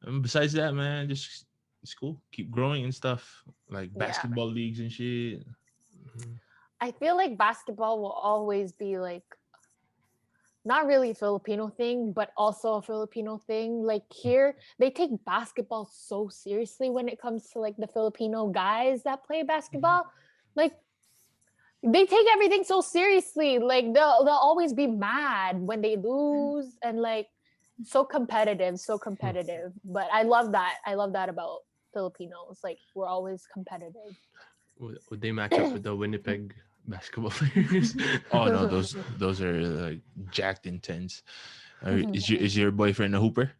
and besides that, man, just it's cool, keep growing and stuff, like Yeah. basketball leagues and shit. Mhm. I feel like basketball will always be like not really a Filipino thing, but also a Filipino thing. Like here, they take basketball so seriously when it comes to like the Filipino guys that play basketball. Like they take everything so seriously. Like they'll always be mad when they lose and like so competitive, so Hmm. competitive. But I love that. I love that about Filipinos. Like we're always competitive. Would they match up with the Winnipeg basketball players? Oh no, those are like jacked intense. Is your boyfriend a hooper?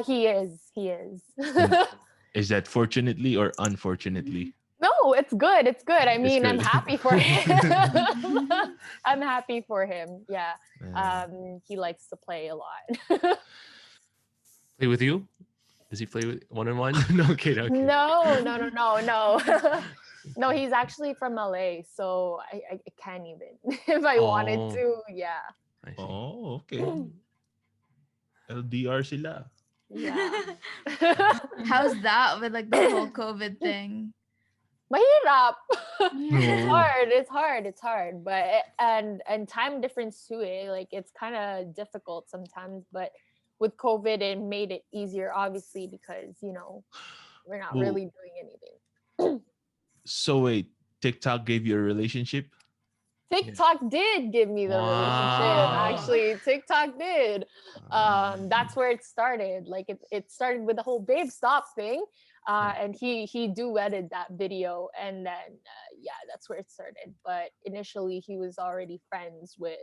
He is. He is. Mm, is that fortunately or unfortunately? No, it's good. It's good. I It's mean, I'm good. happy for him. I'm happy for him. Yeah. Yeah. He likes to play a lot. Play with you? Does he play with one on one? No, okay, okay. No, no, no, no, no. No, he's actually from LA, so I can't even if I wanted Oh, to. Yeah. I see. Oh, okay. LDR sila. Yeah. How's that with like the whole COVID thing? Mahirap. It's No. hard. It's hard. It's hard. But and time difference too. Like it's kind of difficult sometimes. But with COVID, it made it easier, obviously, because we're not Well, really doing anything. so wait, TikTok gave you a relationship? Yeah. TikTok did give me the relationship. Wow. Actually, TikTok did. That's where it started. Like it started with the whole babe stop thing. Yeah. And he duetted that video, and then yeah, that's where it started. But initially, he was already friends with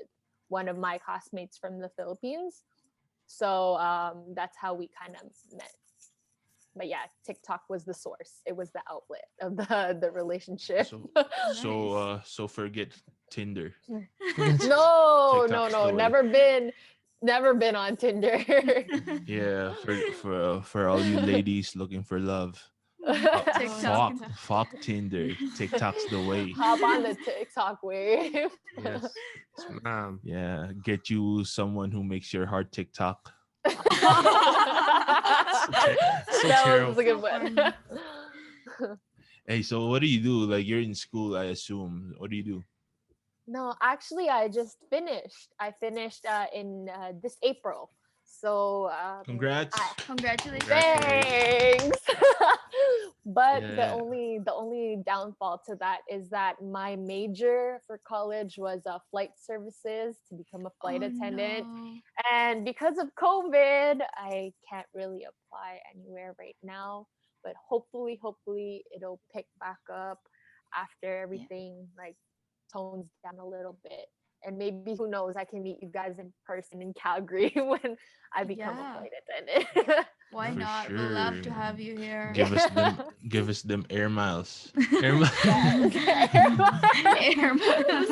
one of my classmates from the Philippines, so that's how we kind of met. But yeah, TikTok was the source. It was the outlet of the relationship. So Nice. so forget Tinder. No, no, TikTok's no, the way. never been on Tinder. Yeah, for all you ladies looking for love. TikTok. Fuck Tinder. TikTok's the way. Hop on the TikTok wave. Yes. Yes, ma'am. Yeah, get you someone who makes your heart TikTok. So That was terrible. a good So one. funny. Hey, so what do you do? Like you're in school, I assume. What do you do? No, actually, I just finished. I finished in this April. So I Congrats. Congratulations. Congratulations. thanks. But the Yeah. only downfall to that is that my major for college was flight services to become a flight Oh attendant, no. and because of COVID, I can't really apply anywhere right now. But hopefully, it'll pick back up after Yeah. everything like tones down a little bit. And maybe who knows, I can meet you guys in person in Calgary when I become a Yeah. flight attendant. Why For not? We'll love to sure. have you here. Give us them air miles. Airman. Air miles.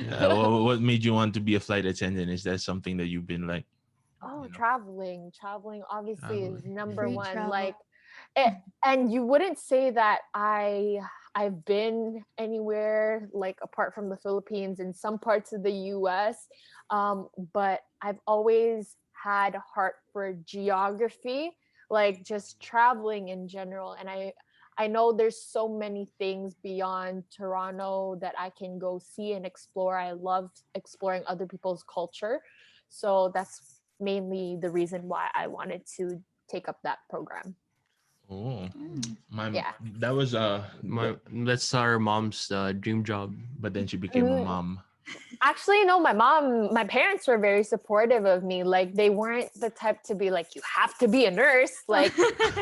Yeah, what made you want to be a flight attendant? Is that something that you've been like, Oh, you know, traveling obviously is traveling? number Free one. travel. Like, it, and you wouldn't say that I've been anywhere like apart from the Philippines in some parts of the U.S. But I've always had a heart for geography, like just traveling in general. And I know there's so many things beyond Toronto that I can go see and explore. I love exploring other people's culture. So that's mainly the reason why I wanted to take up that program. Oh, Mm. Yeah. that was That's our mom's dream job. but then she became a Mm, mom. Actually, no, my parents were very supportive of me. Like they weren't the type to be like, you have to be a nurse. Like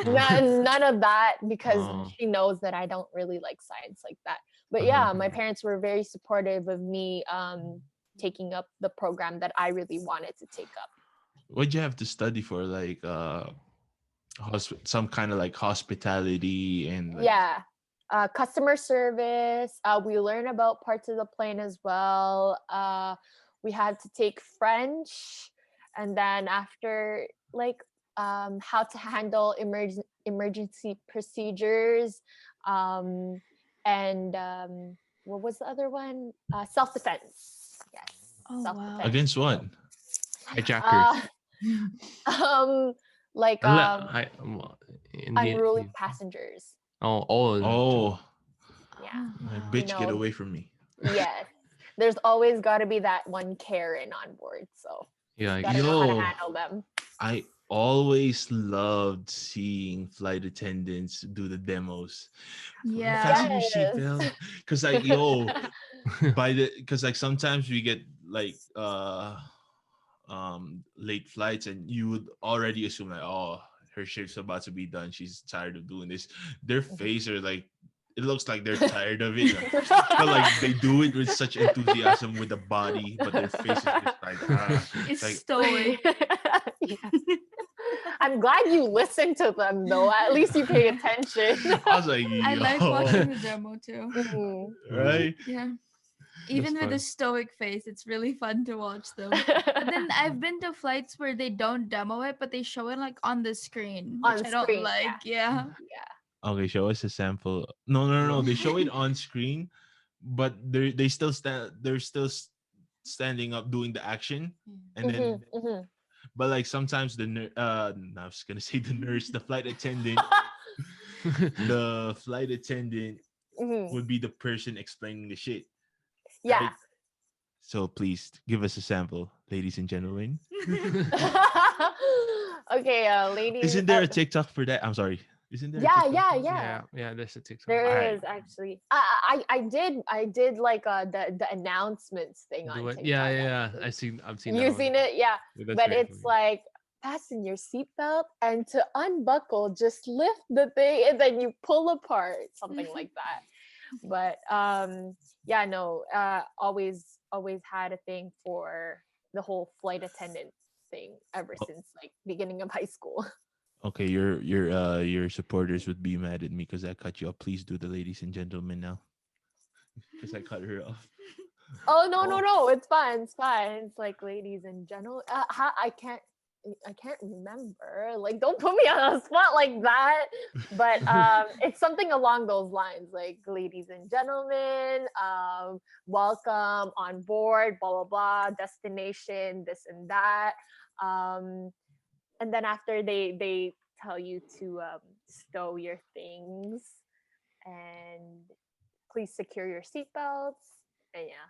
none of that because Oh. she knows that I don't really like science like that. But Uh-huh. yeah, my parents were very supportive of me taking up the program that I really wanted to take up. What'd you have to study for? Like some kind of like hospitality and like. Yeah. Customer service. We learn about parts of the plane as well. We had to take French, and then after like how to handle emergency procedures, um, and what was the other one? Self defense. Yes, Oh, self wow. defense. Against what? Hijackers. Um, like Well, unruly passengers. oh. Oh, Yeah. my Wow. bitch, get know, away from me. Yes. There's always got to be that one Karen on board. So Yeah. got to know how to Yo, handle them. I always loved seeing flight attendants do the demos. Yeah. Fasten your Yes. seatbelt, cause like because like sometimes we get like late flights and you would already assume like, oh, her shift's about to be done, she's tired of doing this. Their face are like, it looks like they're tired of it, but like they do it with such enthusiasm with the body, but their face is just like It's like stoic. Yes. I'm glad you listen to them though. At least you pay attention. I was like, I like yo, watching the demo too. Mhm. right? Yeah. Even with a fun. stoic face, it's really fun to watch them. But then I've been to flights where they don't demo it, but they show it like on the screen, which On I don't screen, like. Yeah. Okay, show us a sample. No. They show it on screen, but they're still standing up doing the action, and then Mhm, mhm. but like sometimes no, I was gonna say the nurse, the flight attendant, the flight attendant Mhm. would be the person explaining the shit, Yeah. right? So please give us a sample, ladies and gentlemen. Okay, ladies. Isn't there a TikTok for that? I'm sorry. Isn't there a Yeah, TikTok? yeah. Yeah. There's a TikTok. There Alright. is actually. I did like the announcements thing on Do it. TikTok. Yeah. Actually. I've seen that You've one. seen it, yeah. Yeah, that's But very it's funny. like fasten your seatbelt and to unbuckle, just lift the thing and then you pull apart, something like that. But yeah, no, always had a thing for the whole flight attendant thing ever Oh, since like beginning of high school. okay, your supporters would be mad at me because I cut you off. Please do the ladies and gentlemen now, because I cut her off. Oh no, Oh, no, it's fine. It's fine. It's like ladies in general. I can't remember. Like, don't put me on a spot like that. But it's something along those lines, like ladies and gentlemen, welcome on board, blah blah blah, destination, this and that. Um, and then after they tell you to stow your things and please secure your seatbelts. And yeah,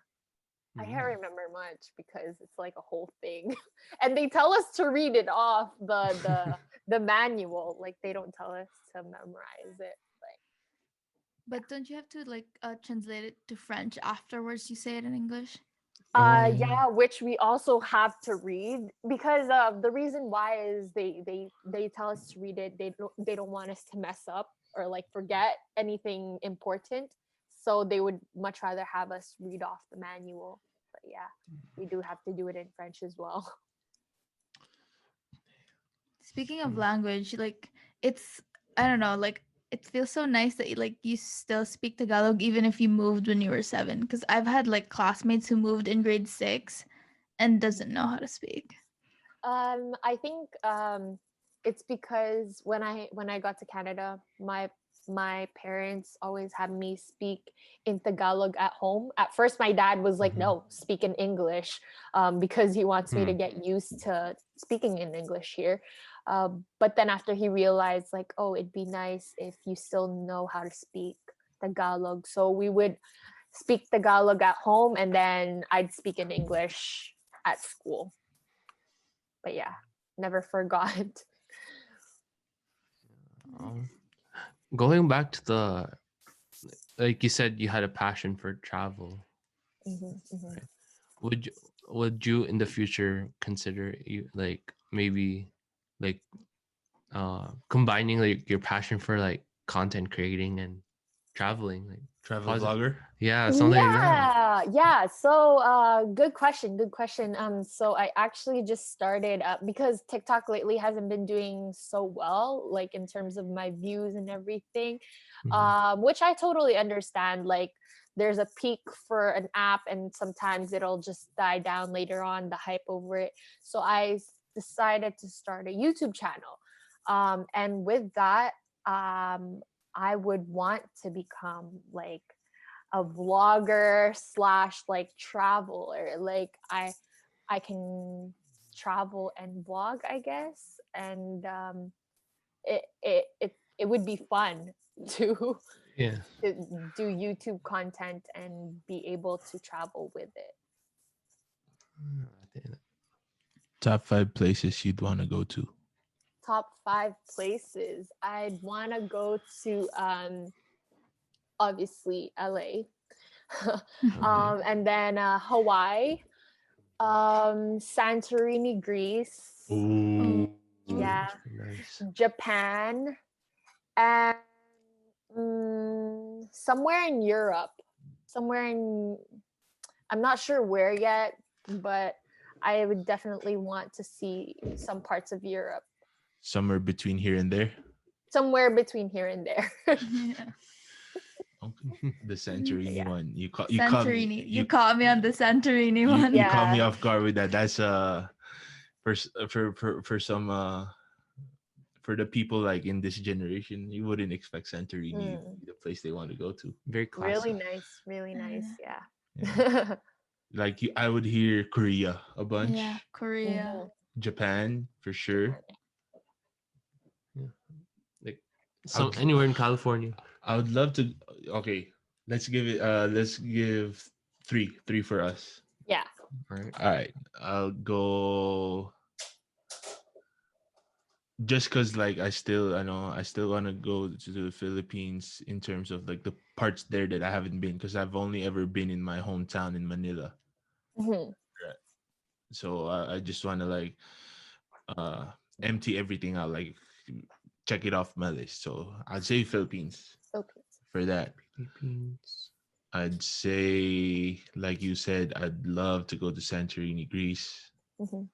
I can't remember much because it's like a whole thing. And they tell us to read it off the manual. Like they don't tell us to memorize it. But don't you have to like translate it to French afterwards? You say it in English. Oh, Yeah, which we also have to read because the reason why is they tell us to read it. They don't want us to mess up or like forget anything important. So they would much rather have us read off the manual. But yeah, we do have to do it in French as well. Speaking of language, like it's I don't know, like it feels so nice that like you still speak Tagalog even if you moved when you were 7. Because I've had like classmates who moved in grade 6 and doesn't know how to speak. I think it's because when I got to Canada, my parents always had me speak in Tagalog at home. At first, my dad was like, "No, speak in English," because he wants me to get used to speaking in English here. But then after he realized, like, oh, it'd be nice if you still know how to speak Tagalog, so we would speak Tagalog at home, and then I'd speak in English at school. But yeah, never forgot. Um, Going back to the, like you said, you had a passion for travel. Right? Would you in the future consider you like maybe like combining like your passion for like content creating and traveling, like Travel posi- vlogger. yeah, something like that. Yeah. So good question. So I actually just started because TikTok lately hasn't been doing so well, like in terms of my views and everything. Which I totally understand. Like there's a peak for an app and sometimes it'll just die down later on, the hype over it. So I decided to start a YouTube channel. And with that, I would want to become like a vlogger slash like traveler. Like I can travel and vlog, I guess, and it would be fun to Yeah. to do YouTube content and be able to travel with it. Top 5 places you'd want to go to. Top 5 places I'd want to go to. Obviously LA. And then Hawaii, Santorini, Greece, Ooh. yeah, Nice. Japan, and somewhere in Europe. I'm not sure where yet, but I would definitely want to see some parts of Europe. Somewhere between here and there. Somewhere between here and there. Yeah. Okay. The Santorini Yeah. one. You caught Santorini. me. You caught me on the Santorini You, one. you caught me Yeah. off guard with that. That's for some for the people like in this generation, you wouldn't expect Santorini to be the place they want to go to. Very Really classic. nice. Really nice. Yeah. Yeah. Like I would hear Korea a bunch, Yeah, Korea. Japan for sure. Yeah. Like I'd, anywhere in California. I would love to. Okay, let's give three for us. Yeah. All right. All right, I'll go. Just cause like I still want to go to the Philippines in terms of like the parts there that I haven't been, because I've only ever been in my hometown in Manila. Mhm. So I just want to like empty everything out, like check it off my list. So I'd say Philippines Okay. for that. Philippines. I'd say, like you said, I'd love to go to Santorini, Greece, Mhm.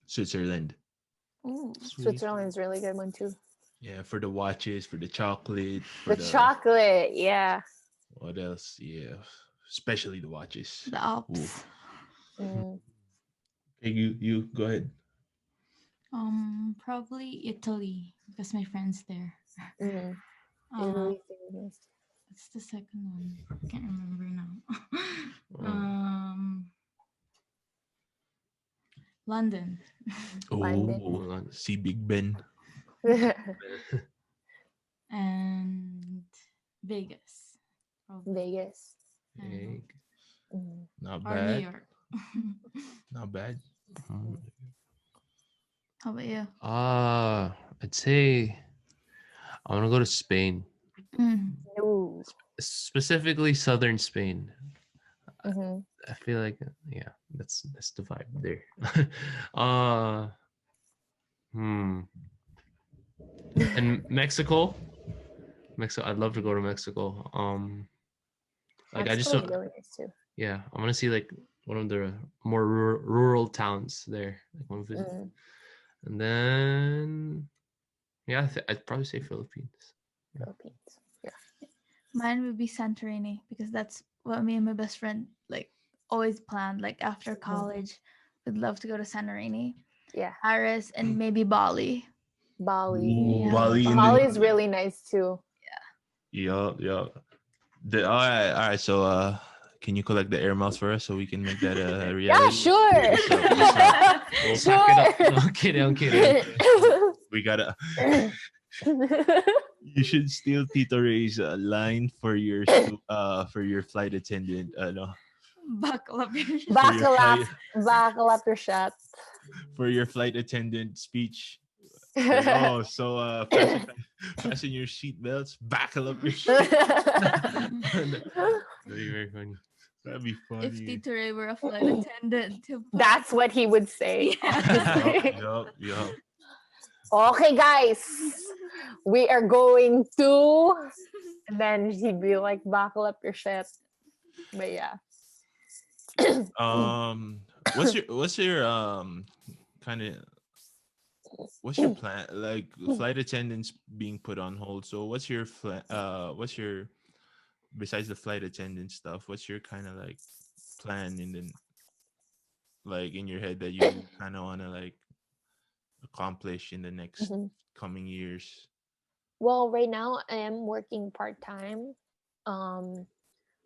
Switzerland. Ooh. Sweet. Switzerland is a really good one too. Yeah, for the watches, for the chocolate, for The chocolate, yeah. what else? Yeah, especially the watches. The Alps. Mm. Okay, you go ahead. Probably Italy because my friend's there. Mm. Italy's really nice. What's the second one? Can't remember now. London London. Oh, see Big Ben. and Vegas. Probably. Vegas. And- Mm. Not or New bad. York. Not bad. How about you? I'd say I want to go to Spain, Ooh. specifically southern Spain. Mhm. I feel like that's the vibe there. And Mexico. Mexico. I'd love to go to Mexico. Like I just Mexico is don't. really nice too. Yeah, I want to see like one of the more rural towns there. Like one visit, Mm. and then yeah, I'd probably say Philippines. Philippines. Yeah. Mine would be Santorini because that's what me and my best friend like always planned. Like after college, we'd love to go to Santorini, Yeah. Paris, and maybe Bali. Bali. Ooh, Yeah. Bali, Bali is Indonesia. really nice too. Yup, yup. All right. So, can you collect the air miles for us so we can make that a Yeah, reality? sure. What's up? What's up? We'll pack it up. No, I'm kidding. I'm kidding. We gotta. You should steal Tito Ray's line for your flight attendant. No, Buckle up your for your Buckle up. flight Buckle up your shot. for your flight attendant speech. Like, oh, so fasten your seatbelts, buckle up your shit. That'd be very funny. That'd be If funny. Tito Ray were a flight attendant, That's what he would say. honestly. Yup. Okay, guys, we are going to. And then he'd be like, buckle up your shit. But yeah. What's your kind of what's your plan? Like flight attendants being put on hold. So what's your besides the flight attendant stuff? What's your kind of like plan like in your head that you kind of want to like accomplish in the next Mhm. coming years? Well, right now I am working part time. Um,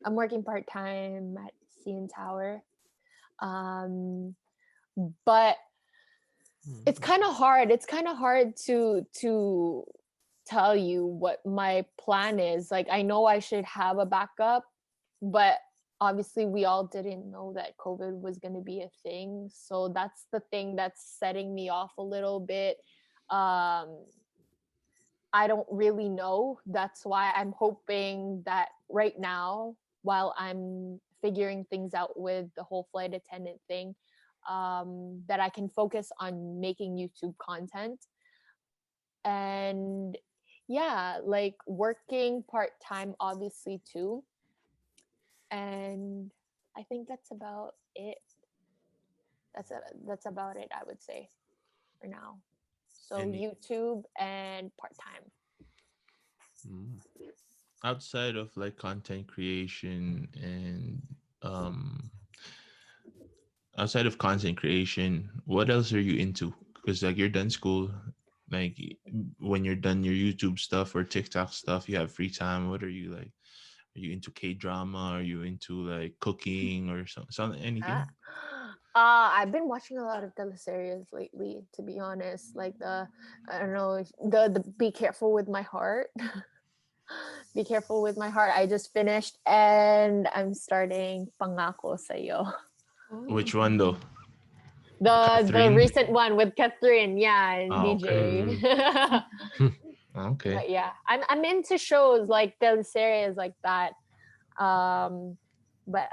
I'm working part time at CN Tower. Um, but it's kind of hard. It's kind of hard to tell you what my plan is. Like I know I should have a backup, but obviously we all didn't know that COVID was going to be a thing. So that's the thing that's setting me off a little bit. I don't really know. That's why I'm hoping that right now, while I'm figuring things out with the whole flight attendant thing, that I can focus on making YouTube content. And yeah, like working part time, obviously, too. And I think that's about it. That's about it, I would say, for now. So Any YouTube and part time. Mm. Outside of like content creation and um outside of content creation, what else are you into? Because like you're done school, like when you're done your YouTube stuff or TikTok stuff, you have free time. What are you like? Are you into K drama? Are you into like cooking or something? Anything? Ah. I've been watching a lot of teleseries lately, to be honest. Like I don't know, the Be Careful with My Heart. Be Careful with My Heart. I just finished, and I'm starting Pangako Sa'yo. Which one though? The Catherine? recent one with Catherine, yeah, and Ah, okay. DJ. Okay. But yeah, I'm into shows like teleseries like that. But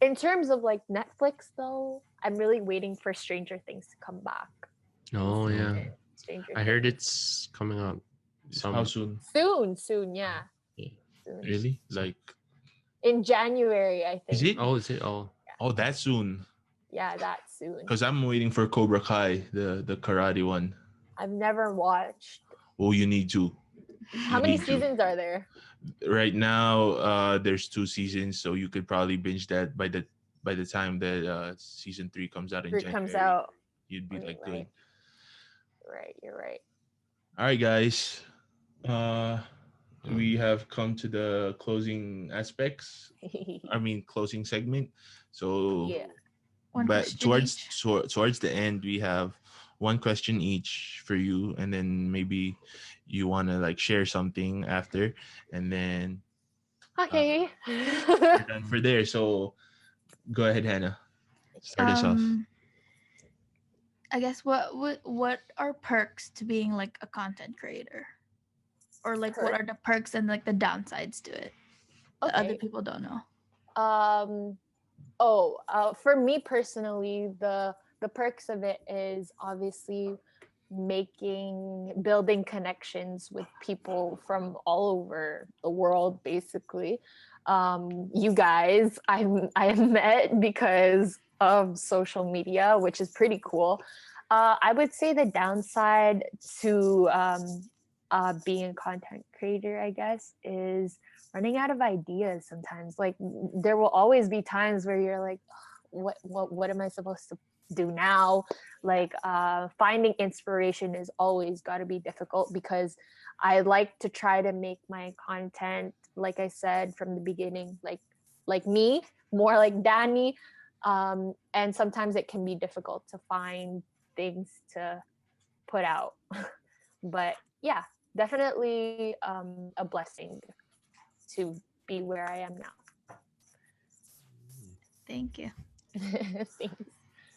in terms of like Netflix though, I'm really waiting for Stranger Things to come back. Oh yeah, Stranger I heard Things. it's coming out. How soon? Soon, yeah. Yeah. Soon. Really? Like, In January, I is think. it? Oh, is it? Oh, Oh, that soon. Yeah, that soon. Because I'm waiting for Cobra Kai, the karate one. I've never watched. Oh, you need to. How You many need to. seasons are there? Right now, there's 2 seasons, so you could probably binge that by the time that season 3 comes out in It comes January. out. You'd be like good. Right, you're right. All right, guys. We have come to the closing aspects. I mean, closing segment. So, Yeah. One but question towards each. towards the end, we have one question each for you, and then maybe you want to like share something after, and then Okay. we're done for there. So, go ahead, Hannah. Start us off. I guess what are perks to being like a content creator? Or like what are the perks and like the downsides to it that other Okay. people don't know? For me personally, the perks of it is obviously building connections with people from all over the world, basically. You guys, I met because of social media, which is pretty cool. I would say the downside to being a content creator, I guess, is running out of ideas sometimes. Like there will always be times where you're like, what am I supposed to do now? Like finding inspiration is always got to be difficult, because I like to try to make my content, like I said from the beginning, like me, more like Dani. And sometimes it can be difficult to find things to put out. But yeah, definitely a blessing to be where I am Thank you. now. Thanks.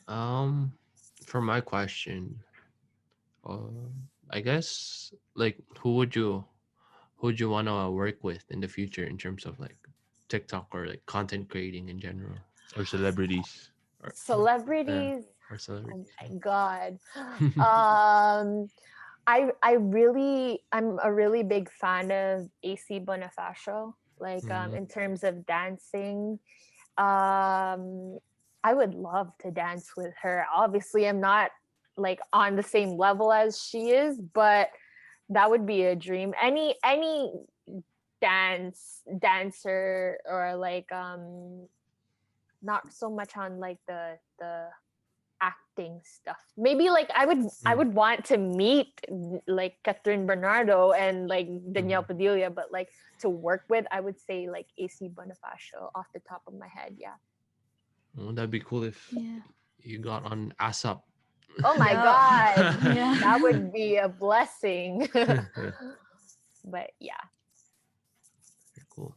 Um, for my question, uh, I guess like who would you want to work with in the future in terms of like TikTok or like content creating in general, Or celebrities. or yeah, Celebrities. or Oh celebrities? my god. Yeah. I'm a really big fan of AC Bonifacio. Like Mm, in terms of dancing, um, I would love to dance with her. Obviously, I'm not like on the same level as she is, but that would be a dream. Any dancer, or like not so much on like the acting stuff. Maybe like I mm, would want to meet like Catherine Bernardo and like Danielle mhm. Padilla, but like to work with, I would say like AC Bonifacio off the top of my head. Yeah. Oh, that'd be cool if Yeah. you got on ASAP. Oh my Yup. god. That Yeah. would be a blessing. Very But yeah. cool.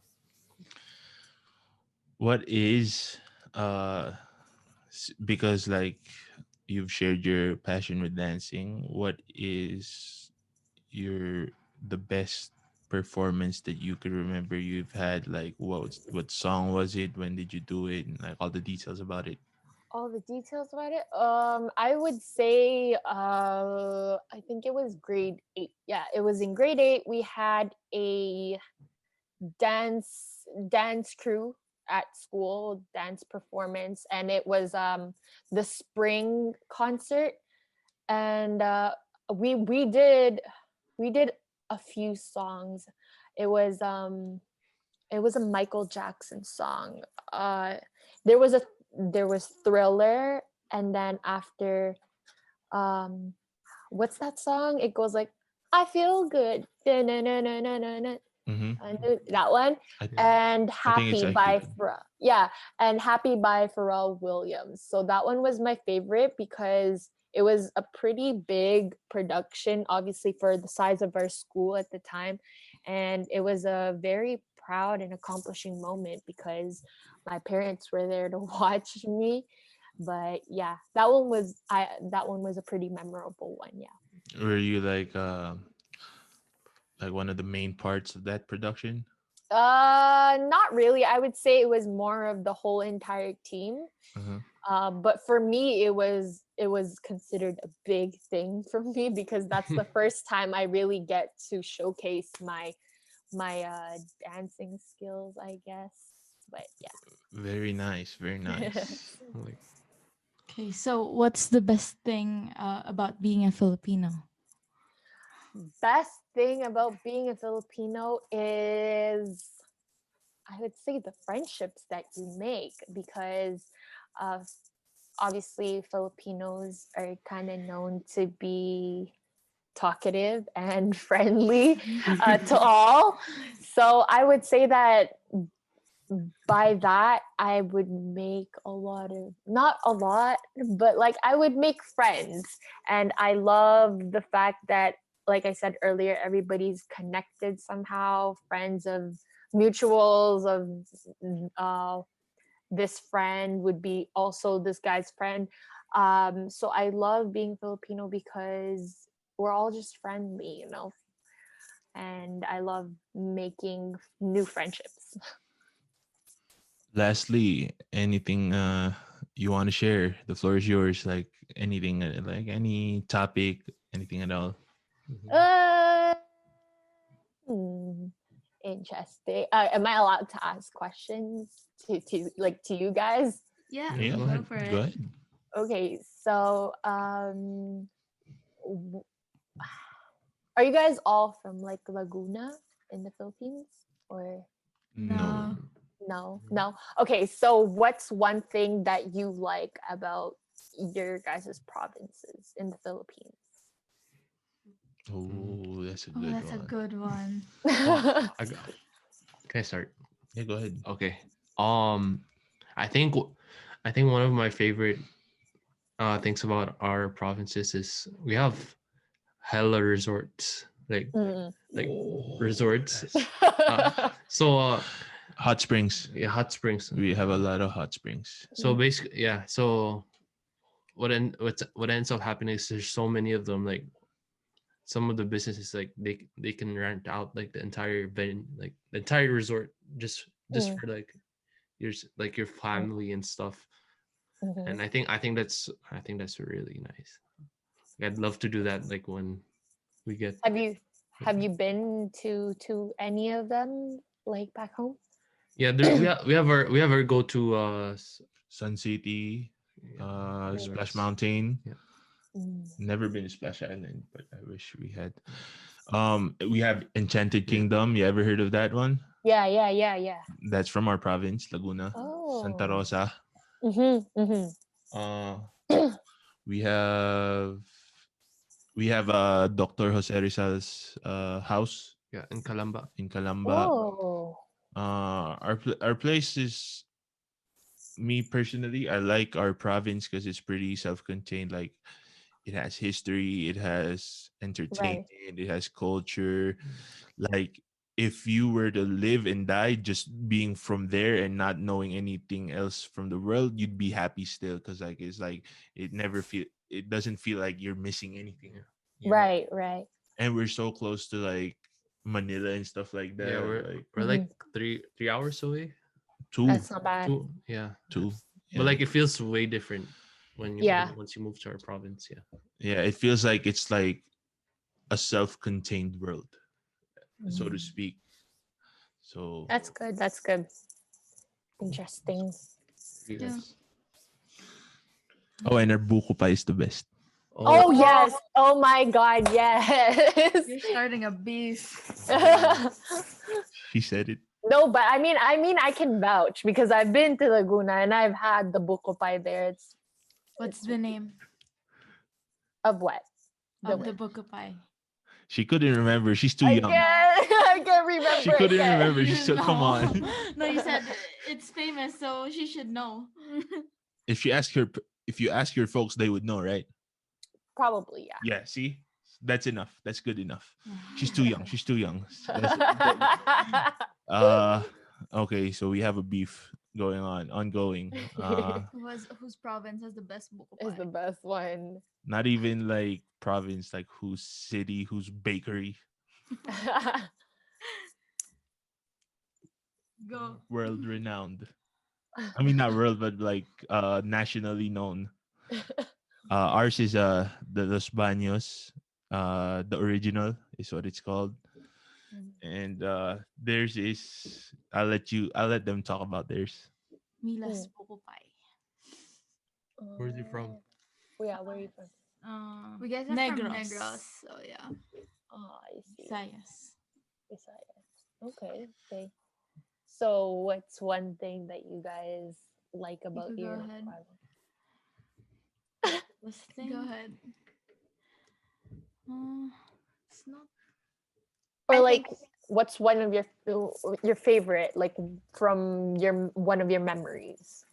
What is because like you've shared your passion with dancing, what is your the best performance that you could remember you've had? Like what song was it? When did you do it? And like all the details about it. All the details about it. I would say I think it was grade 8. Yeah, it was in grade 8. We had a dance crew at school, dance performance, and it was the spring concert. And we did a few songs. It was a Michael Jackson song. There was a there was Thriller, and then after, um what's that song? It goes like, I feel good. Da-na-na-na-na-na-na. Mm-hmm. That one. I, And I think it's Happy IQ by good. and Happy by Pharrell Williams. So that one was my favorite because it was a pretty big production, obviously for the size of our school at the time. And it was a very proud and accomplishing moment because my parents were there to watch me. But yeah, that one was a pretty memorable one. Yeah. Were you like one of the main parts of that production? Not really. I would say it was more of the whole entire team. Uh-huh. But for me, it was considered a big thing for me because that's the first time I really get to showcase my dancing skills, I guess. But Very nice, very yeah. nice. Like, Okay, so what's the best thing about being a Filipino? Best thing about being a Filipino is, I would say, the friendships that you make, because uh, obviously Filipinos are kind of known to be talkative and friendly to all. So I would say that by that I would make a lot of, not a lot, but like I would make friends. And I love the fact that, like I said earlier, everybody's connected somehow, friends of mutuals of, uh, this friend would be also this guy's friend. So I love being Filipino because we're all just friendly. And I love making new friendships. Lastly, anything you want to share, the floor is yours. Like anything, like any topic, anything at all. Mhm. Uh, hmm, interesting. Am I allowed to ask questions to you guys? Yeah, Yeah, Yeah, go go ahead. for it. go ahead. Okay, so w- are you guys all from like Laguna in the Philippines or No. No. no? No. Okay, so what's one thing that you like about your guys' provinces in the Philippines? Oh, that's a Oh, good that's a one. good one. Oh, can I start? Yeah, go ahead. Okay. Um, I think I think one of my favorite things about our provinces is we have hella resorts, Mm. like Oh, resorts. that's Uh, so hot springs. yeah, hot springs. We have a lot of hot springs. So basically, yeah. So what ends up happening is there's so many of them. Like some of the businesses, like they can rent out like the entire like the entire resort just Mm. for like like your family and stuff. Mhm. And I think that's really nice. Like, I'd love to do that. Like when we get Have you been to any of them like back home? yeah, there we have our go to Sun City, yeah, Splash resorts. Mountain. Yeah. Mm. Never been to Splash Island, but I wish we had. We have Enchanted Yeah. Kingdom. You ever heard of that one? Yeah. That's from our province, Laguna, Santa Oh. Rosa. Mhm. Uh, we have Dr. Jose Rizal's house Yeah, in Calamba. in Calamba. Oh. Our place is, me personally, I like our province because it's pretty self-contained. Like it has history, it has Right. entertainment, it has culture. Like if you were to live and die just being from there and not knowing anything else from the world, you'd be happy still, because like it's like it doesn't feel like you're missing anything, Yeah. you know. Right. And we're so close to like Manila and stuff like Yeah, that. Like we're Mhm. like 3 hours away. two, That's not bad. Yeah. two, But yeah. like it feels way different Yeah. once you move to our province. Yeah. Yeah, it feels like it's like a self-contained world, so to Mm. speak. So That's good. That's good. Interesting. Yeah. Yes. oh, and our buko pa is the best. Oh, Oh yes. Oh my god, yes. You're starting a beef. She said it. No, but I can vouch because I've been to Laguna and I've had the buko pie there. What's It's the name of what? of the book of pie? She couldn't remember. She's too young. I can't She remember couldn't again. remember. She's so, come on. No, you said it's famous, so she should know. If she asked her, if you ask your folks, they would know, right? Probably, yeah. Yeah. See, that's enough. That's good enough. She's too young. She's too young. Uh, okay. So we have a beef going on, ongoing. Whose province has the best book of Is the pie? best one. Not even like province, like whose city, whose bakery, Go. world renowned. I mean, not world, but like nationally known. Ours is the Los Baños. The original is what it's called. And theirs is, I'll let them talk about theirs. Mila's book of pie. where's he from? Yeah, where are you from? We guys are Negros. from Negros, so yeah. Oh, I see. Visayas. Visayas. Okay. So, what's one thing that you guys like about could go your ahead. province? What's the thing? Go ahead. It's not. Or I like, think- what's one of your favorite, like from one of your memories?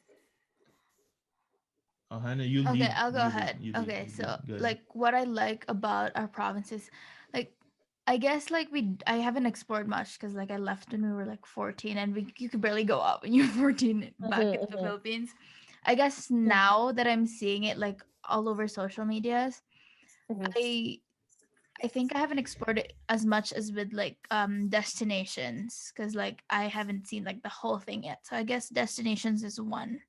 Oh, Hannah, you lead. Okay, I'll go You lead, ahead. you lead, Okay, you so lead. Go ahead. like what I like about our provinces, like I guess like I haven't explored much because like I left when we were like 14 and you could barely go out when you're 14 back in the Philippines. I guess now that I'm seeing it like all over social medias, Mhm. I think I haven't explored it as much as with like destinations because like I haven't seen like the whole thing yet. So I guess destinations is one.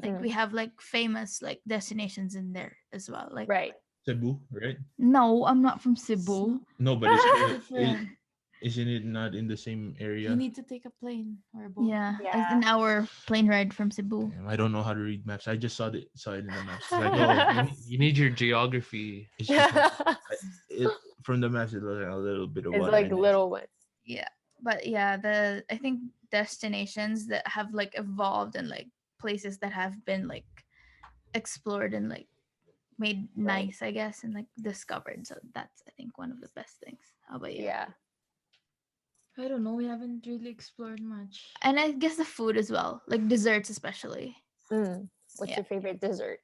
Like Mhm. we have like famous like destinations in there as well. Like Right. Cebu, right? no, I'm not from Cebu. No, but it's Different. isn't it not in the same You area? need to take a plane or a boat. Yeah, it's Yeah. an hour plane ride from Cebu. Damn, I don't know how to read maps. I just saw it in the maps. It's like, You, oh, you need your geography. it's just it from the maps. It looks like a little bit of It's water like in it. little one. Yeah, but yeah, the I think destinations that have like evolved and like places that have been like explored and like made Right. nice, I guess, and like discovered. So that's I think one of the best things. How about you? Yeah. I don't know. We haven't really explored much. And I guess the food as well, like desserts especially. What's Yeah. your favorite dessert?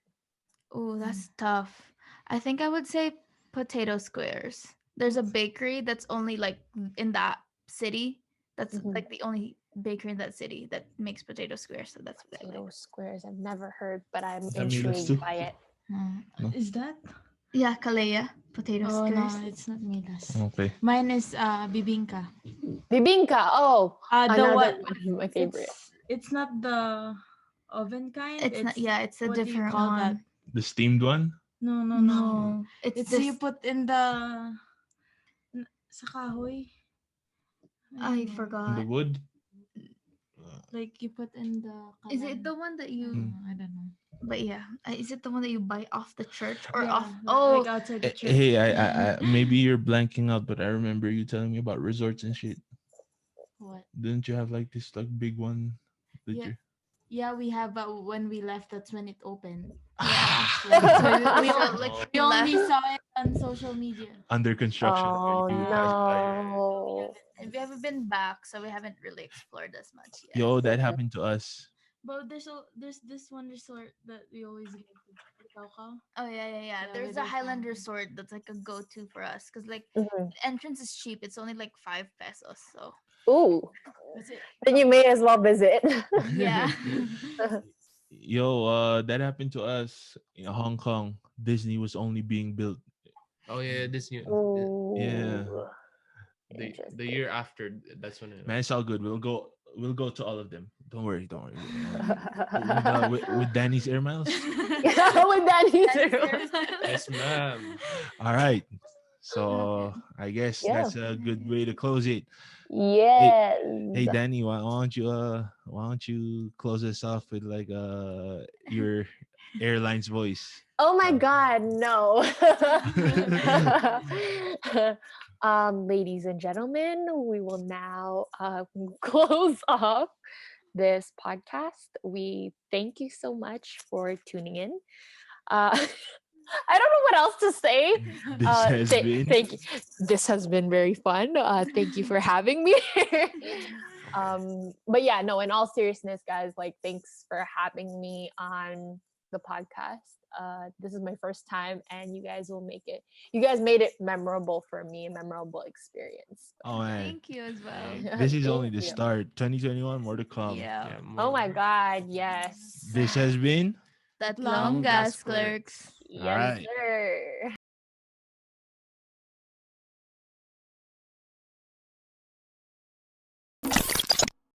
Oh, that's tough. I think I would say potato squares. There's a bakery that's only like in that city. That's Mhm. like the only bakery in that city that makes potato squares. So that's what I Potato like. squares. I've never heard, but I'm Is that Mila's intrigued too? by it. No? Is that? Yeah, Kalea potato Oh no, squares. it's not Milas. Okay. Mine is bibingka. Bibingka. Oh, The another one. one of my favorite. It's not the oven kind. It's not. Yeah, it's a what do you different call that? one. The steamed one? No, no, no. No, it's It's this. you put in the sa kahoy. I don't know. In the forgot. wood? Like you put in the. Is it kalan. the one that you? Mm. I don't know. But yeah, is it the one that you buy off the church or Yeah, off? like Oh, outside the church. Hey, I maybe you're blanking out, but I remember you telling me about resorts and shit. What? Didn't you have like this like big one? That Yeah. you Yeah, we have, but when we left, that's when it opened. yeah. So We we, all we, like Oh. we we only left. saw it on social media. under construction. Oh You Yeah. passed by. no. And we haven't been back, so we haven't really explored as much yet. Yo, that happened to us. But there's this one resort that we always go to. Karaoke. Oh yeah. Yeah, There's with a our Highland family. resort that's like a go-to for us because like Mhm. entrance is cheap. It's only like 5 pesos. So Ooh. Was it? Then you may as well visit. yeah. Yo, that happened to us in Hong Kong. Disney was only being built. Oh yeah, this new Yeah. Ooh. the year after. That's when it. Man, it's all good. We'll go to all of them. Don't worry. With Danny's air miles. Yeah, with Dani's room. Yes, ma'am. All right. So I guess Yeah. that's a good way to close it. Yes. Hey Danny, why don't you close us off with like your airline's voice? Oh my God, no. Ladies and gentlemen, we will now close off this podcast. We thank you so much for tuning in. I don't know what else to say. This has been Thank you. This has been very fun. Thank you for having me. But yeah, no, in all seriousness, guys, like thanks for having me on the podcast. This is my first time and you guys made it memorable for me, a memorable experience. Oh man. Thank you as well. This is only the Thank you. start. 2021, more to come. Yeah. Oh my God, yes. This has been That Long long gas gas clerks. Yes, Alright. sir.